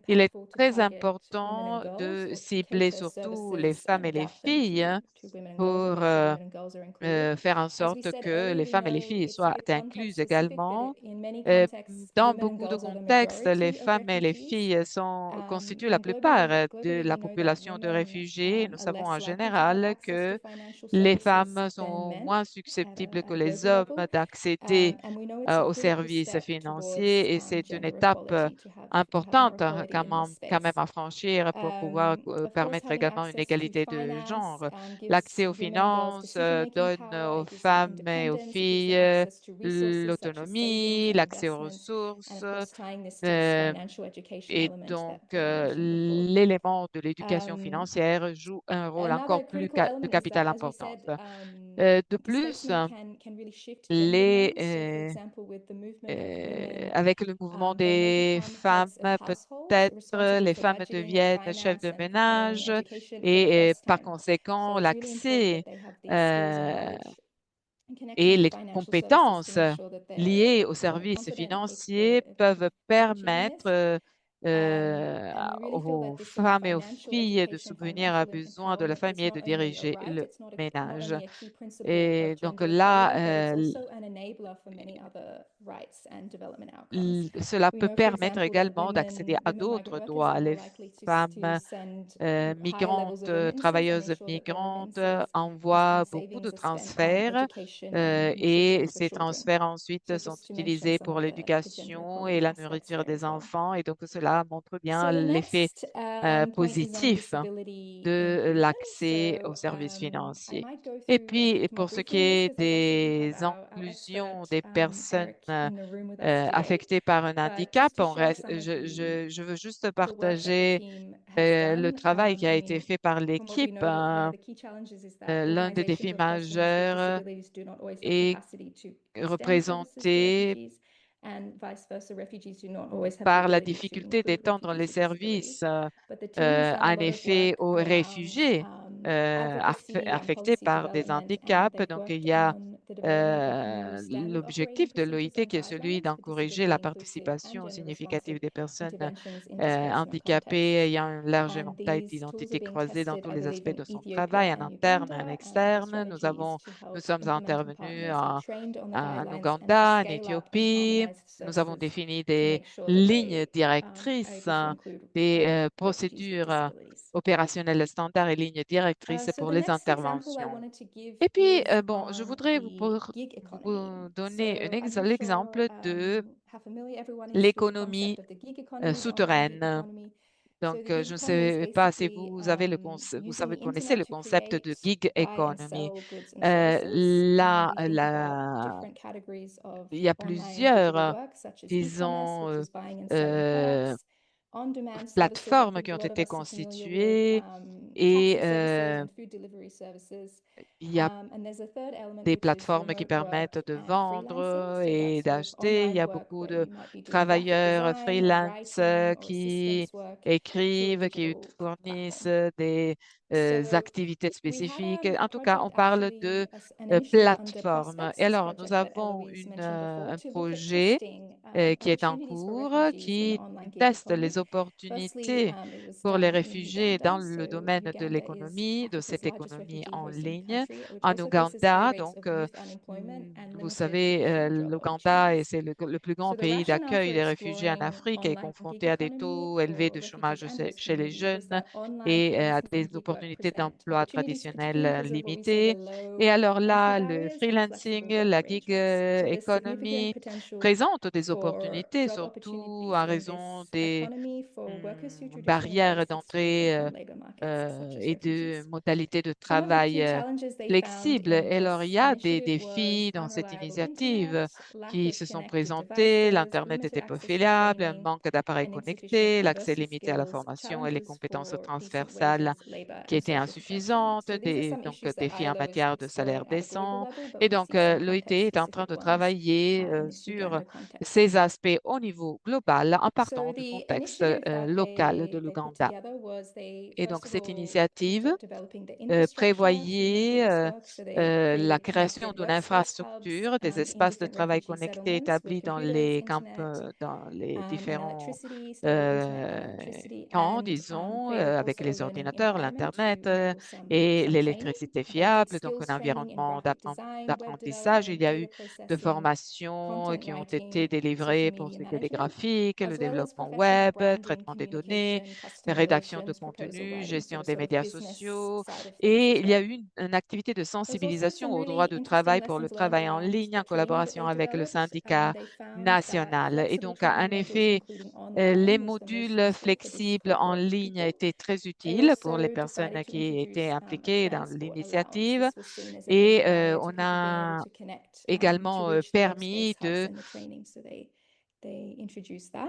Il est très important de cibler surtout les femmes et les filles pour faire en sorte que les femmes et les filles soient incluses également. Dans beaucoup de contextes, les femmes et les filles constituent la plupart de la population de réfugiés. Nous savons en général que les femmes sont moins susceptibles que les hommes d'accéder aux services financiers et c'est une étape importante quand même à franchir pour pouvoir permettre également une égalité de genre. L'accès aux finances donne aux femmes et aux filles l'autonomie, l'accès aux ressources. Et donc, l'élément de l'éducation financière joue un rôle encore plus de capital important. De plus, avec le mouvement des femmes, peut-être les femmes deviennent chefs de ménage et par conséquent, l'accès et les compétences liées aux services financiers peuvent permettre aux femmes et aux filles de subvenir à besoins de la famille et de diriger le ménage. Et donc là, cela peut permettre également d'accéder à d'autres droits. Les femmes migrantes, travailleuses migrantes envoient beaucoup de transferts et ces transferts ensuite sont utilisés pour l'éducation et la nourriture des enfants. Et donc, cela montre bien l'effet positif de l'accès aux services financiers. Et puis, pour ce qui est des inclusions des personnes affectées par un handicap, je veux juste partager le travail qui a été fait par l'équipe. L'un des défis majeurs est représenté par la difficulté d'étendre les services, en effet, aux réfugiés affectés par des handicaps. Donc, il y a l'objectif de l'OIT qui est celui d'encourager la participation significative des personnes handicapées ayant un large éventail d'identités croisées dans tous les aspects de son travail, en interne et en externe. Nous sommes intervenus en Ouganda, en Éthiopie. Nous avons défini des lignes directrices, des procédures opérationnelles standards et lignes directrices pour les interventions. Et puis, bon, je voudrais vous donner l'exemple de l'économie souterraine. Donc, je ne sais pas si vous avez connaissez le concept de gig economy. Il y a plusieurs, disons, plateformes qui ont été constituées et il y a des plateformes qui permettent de vendre et d'acheter. Il y a beaucoup de travailleurs freelance qui écrivent, qui fournissent des activités spécifiques. En tout cas, on parle de plateformes. Et alors, nous avons un projet qui est en cours, qui teste les opportunités pour les réfugiés dans le domaine de l'économie, de cette économie en ligne en Ouganda. Donc, vous savez, l'Ouganda, c'est le plus grand pays d'accueil des réfugiés en Afrique, est confronté à des taux élevés de chômage chez les jeunes et à des opportunités d'emploi traditionnelles limitées. Et alors là, le freelancing, la gig economy présente des opportunités, surtout en raison des barrières d'entrée et de modalités de travail flexibles. Et alors, il y a des défis dans cette initiative qui se sont présentés. L'Internet était peu fiable, un manque d'appareils connectés, l'accès limité à la formation et les compétences transversales qui étaient insuffisantes, donc défis en matière de salaire décent. Et donc, l'OIT est en train de travailler sur ces aspects au niveau global en partant du contexte local de l'Ouganda. Et donc, cette initiative prévoyait la création d'une infrastructure, des espaces de travail connectés établis dans les dans les différents camps, disons, avec les ordinateurs, l'Internet et l'électricité fiable, donc un environnement d'apprentissage. Il y a eu de formations qui ont été délivrées pour ce qui est des graphiques, le développement web, traitement des données, rédaction de contenu, gestion des médias sociaux. Et il y a eu une activité de sensibilisation au droit du travail pour le travail en ligne en collaboration avec le syndicat national. Et donc, en effet, les modules flexibles en ligne étaient très utiles pour les personnes qui étaient impliquées dans l'initiative. Et on a également permis de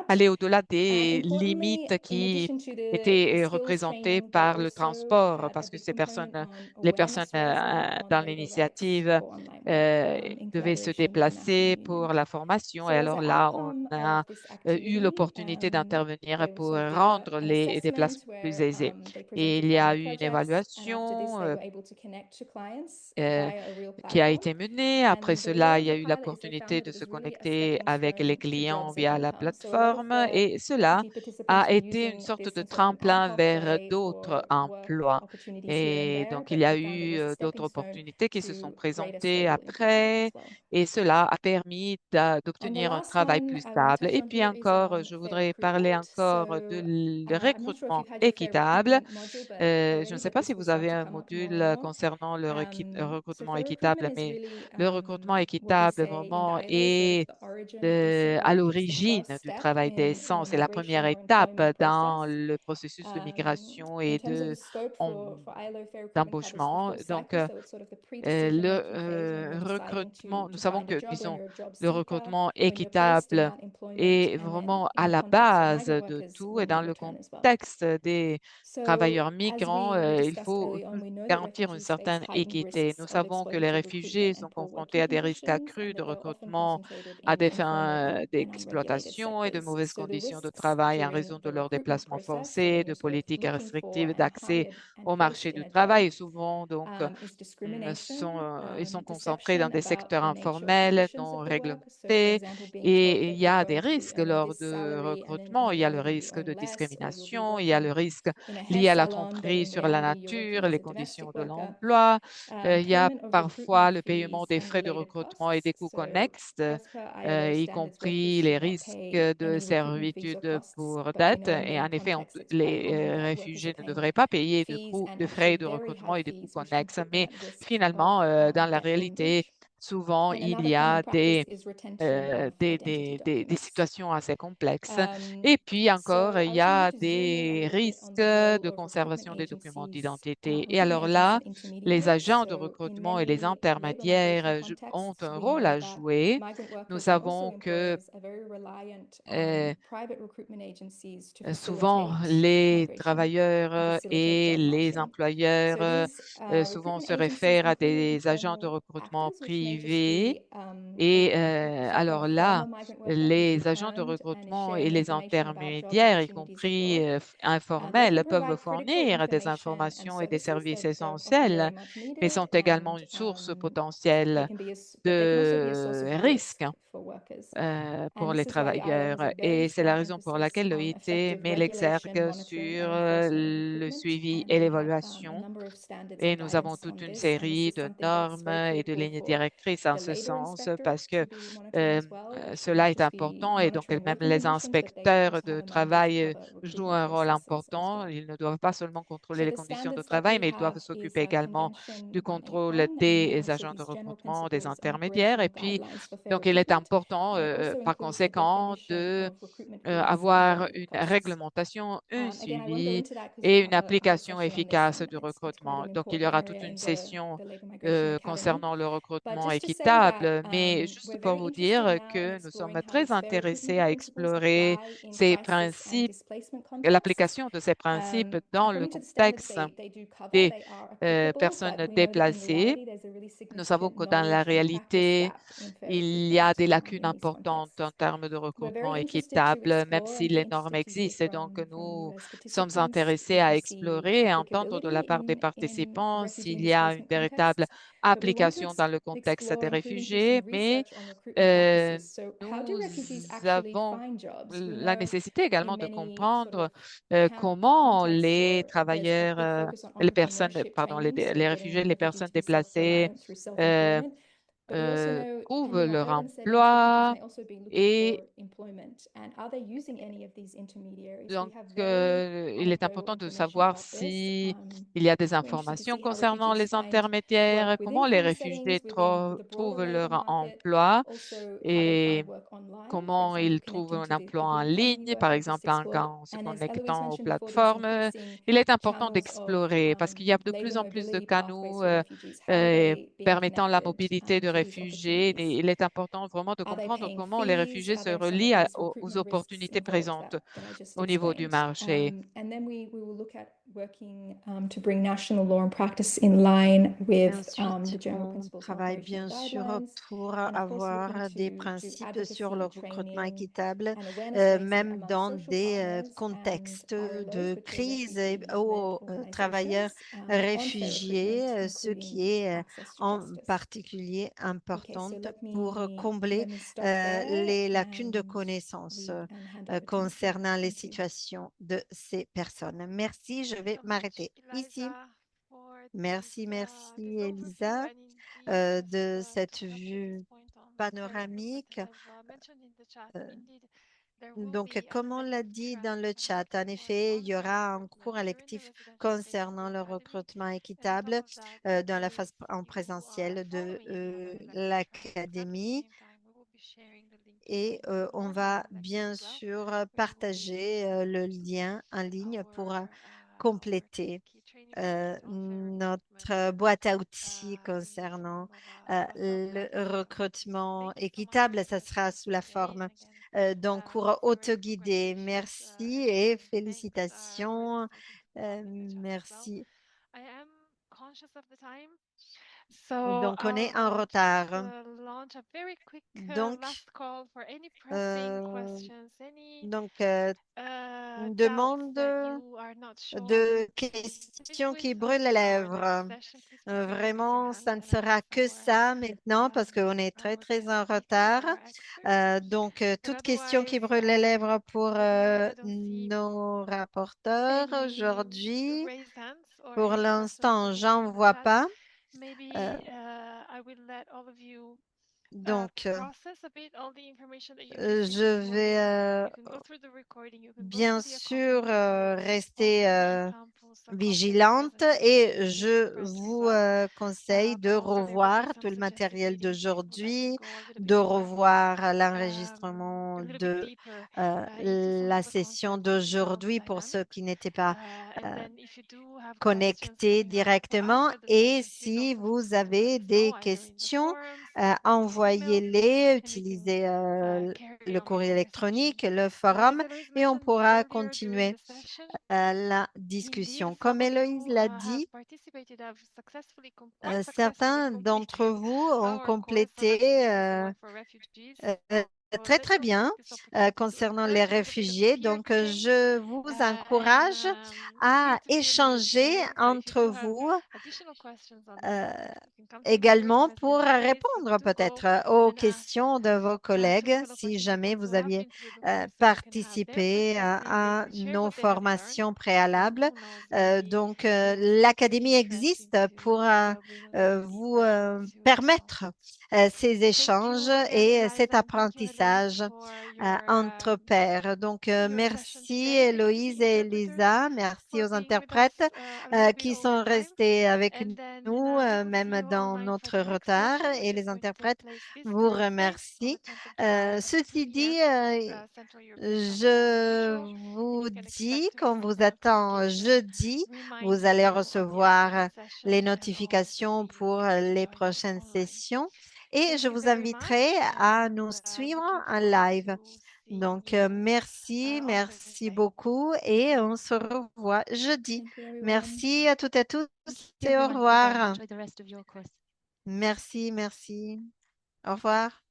aller au-delà des limites qui étaient représentées par le transport, parce que les personnes dans l'initiative devaient se déplacer pour la formation. Et alors là, on a eu l'opportunité d'intervenir pour rendre les déplacements plus aisés. Et il y a eu une évaluation qui a été menée. Après cela, il y a eu l'opportunité de se connecter avec les clients applications via la plateforme et cela a été une sorte de tremplin vers d'autres emplois. Et donc, il y a eu d'autres opportunités qui se sont présentées après et cela a permis d'obtenir un travail plus stable. Et puis encore, je voudrais parler encore de le recrutement équitable. Je ne sais pas si vous avez un module concernant le recrutement équitable, mais le recrutement équitable vraiment est à l'origine du travail décent. C'est la première étape dans le processus de migration et d'embauchement. Donc, le recrutement, nous savons que, disons, le recrutement équitable est vraiment à la base de tout et dans le contexte des travailleurs migrants, il faut garantir une certaine équité. Nous savons que les réfugiés sont confrontés à des risques accrus de recrutement à des fins d'exploitation et de mauvaises conditions de travail en raison de leurs déplacements forcés, de politiques restrictives d'accès au marché du travail. Et souvent, donc, ils sont concentrés dans des secteurs informels, non réglementés, et il y a des risques lors de recrutement. Il y a le risque de discrimination, il y a le risque lié à la tromperie sur la nature, les conditions de l'emploi. Il y a parfois le paiement des frais de recrutement et des coûts connexes, y compris les risques de servitude pour dette. Et en effet, les réfugiés ne devraient pas payer de frais de recrutement et de coûts connexes. Mais finalement, dans la réalité, souvent, il y a des situations assez complexes. Et puis encore, il y a des risques de conservation des documents d'identité. Et alors là, les agents de recrutement et les intermédiaires ont un rôle à jouer. Nous savons que souvent, les travailleurs et les employeurs souvent se réfèrent à des agents de recrutement privés. Et alors là, les agents de recrutement et les intermédiaires, y compris informels, peuvent fournir des informations et des services essentiels, mais sont également une source potentielle de risques pour les travailleurs. Et c'est la raison pour laquelle l'OIT met l'exergue sur le suivi et l'évaluation. Et nous avons toute une série de normes et de lignes directrices en ce sens parce que cela est important et donc même les inspecteurs de travail jouent un rôle important. Ils ne doivent pas seulement contrôler les conditions de travail, mais ils doivent s'occuper également du contrôle des agents de recrutement, des intermédiaires. Et puis, donc, il est important par conséquent de avoir une réglementation, un suivi et une application efficace du recrutement. Donc, il y aura toute une session concernant le recrutement équitable, mais juste pour vous dire que nous sommes très intéressés à explorer ces principes, l'application de ces principes dans le contexte des personnes déplacées. Nous savons que dans la réalité, il y a des lacunes importantes en termes de recrutement équitable, même si les normes existent. Et donc, nous sommes intéressés à explorer et à entendre de la part des participants s'il y a une véritable application dans le contexte des réfugiés, mais nous avons la nécessité également de comprendre comment les travailleurs, les personnes, pardon, les réfugiés, les personnes déplacées euh, trouvent leur emploi et donc il est important de savoir si il y a des informations concernant les intermédiaires, comment les réfugiés trouvent leur emploi et comment ils trouvent un emploi en ligne, par exemple en se connectant aux plateformes. Il est important d'explorer parce qu'il y a de plus en plus de canaux permettant la mobilité de réfugiés. Et il est important vraiment de comprendre comment les réfugiés se relient aux opportunités présentes au niveau du marché. Ensuite, on travaille bien sûr pour avoir des principes sur le recrutement équitable, même dans des contextes de crise aux travailleurs réfugiés, ce qui est en particulier importante pour combler les lacunes de connaissances concernant les situations de ces personnes. Merci, je vais m'arrêter ici. Merci, merci Elisa de cette vue panoramique. Donc, comme on l'a dit dans le chat, en effet, il y aura un cours électif concernant le recrutement équitable dans la phase en présentiel de l'académie. Et on va bien sûr partager le lien en ligne pour compléter notre boîte à outils concernant le recrutement équitable. Ça sera sous la forme d'un cours autoguidé. Merci et félicitations. Merci. Donc, on est en retard. Donc, une demande de questions qui brûlent les lèvres. Vraiment, ça ne sera que ça maintenant parce qu'on est très, très en retard. Donc, toute question qui brûle les lèvres pour nos rapporteurs aujourd'hui. Pour l'instant, j'en vois pas. Donc, je vais bien sûr rester vigilante et je vous conseille de revoir tout le matériel d'aujourd'hui, de revoir l'enregistrement de la session d'aujourd'hui pour ceux qui n'étaient pas connectés directement. Et si vous avez des questions, envoyez-les, utilisez le courrier électronique, le forum et on pourra continuer la discussion. Comme Héloïse l'a dit, certains d'entre vous ont complété très, très bien concernant les réfugiés. Donc, je vous encourage à échanger entre vous également pour répondre peut-être aux questions de vos collègues si jamais vous aviez participé à nos formations préalables. Donc, l'académie existe pour vous permettre ces échanges et cet apprentissage entre pairs. Donc, merci Héloïse et Elisa. Merci aux interprètes qui sont restés avec nous, même dans notre retard, et les interprètes vous remercient. Ceci dit, je vous dis qu'on vous attend jeudi. Vous allez recevoir les notifications pour les prochaines sessions et je vous inviterai à nous suivre en live. Donc, merci, merci beaucoup et on se revoit jeudi. Merci à toutes et à tous et au revoir. Merci, merci. Au revoir.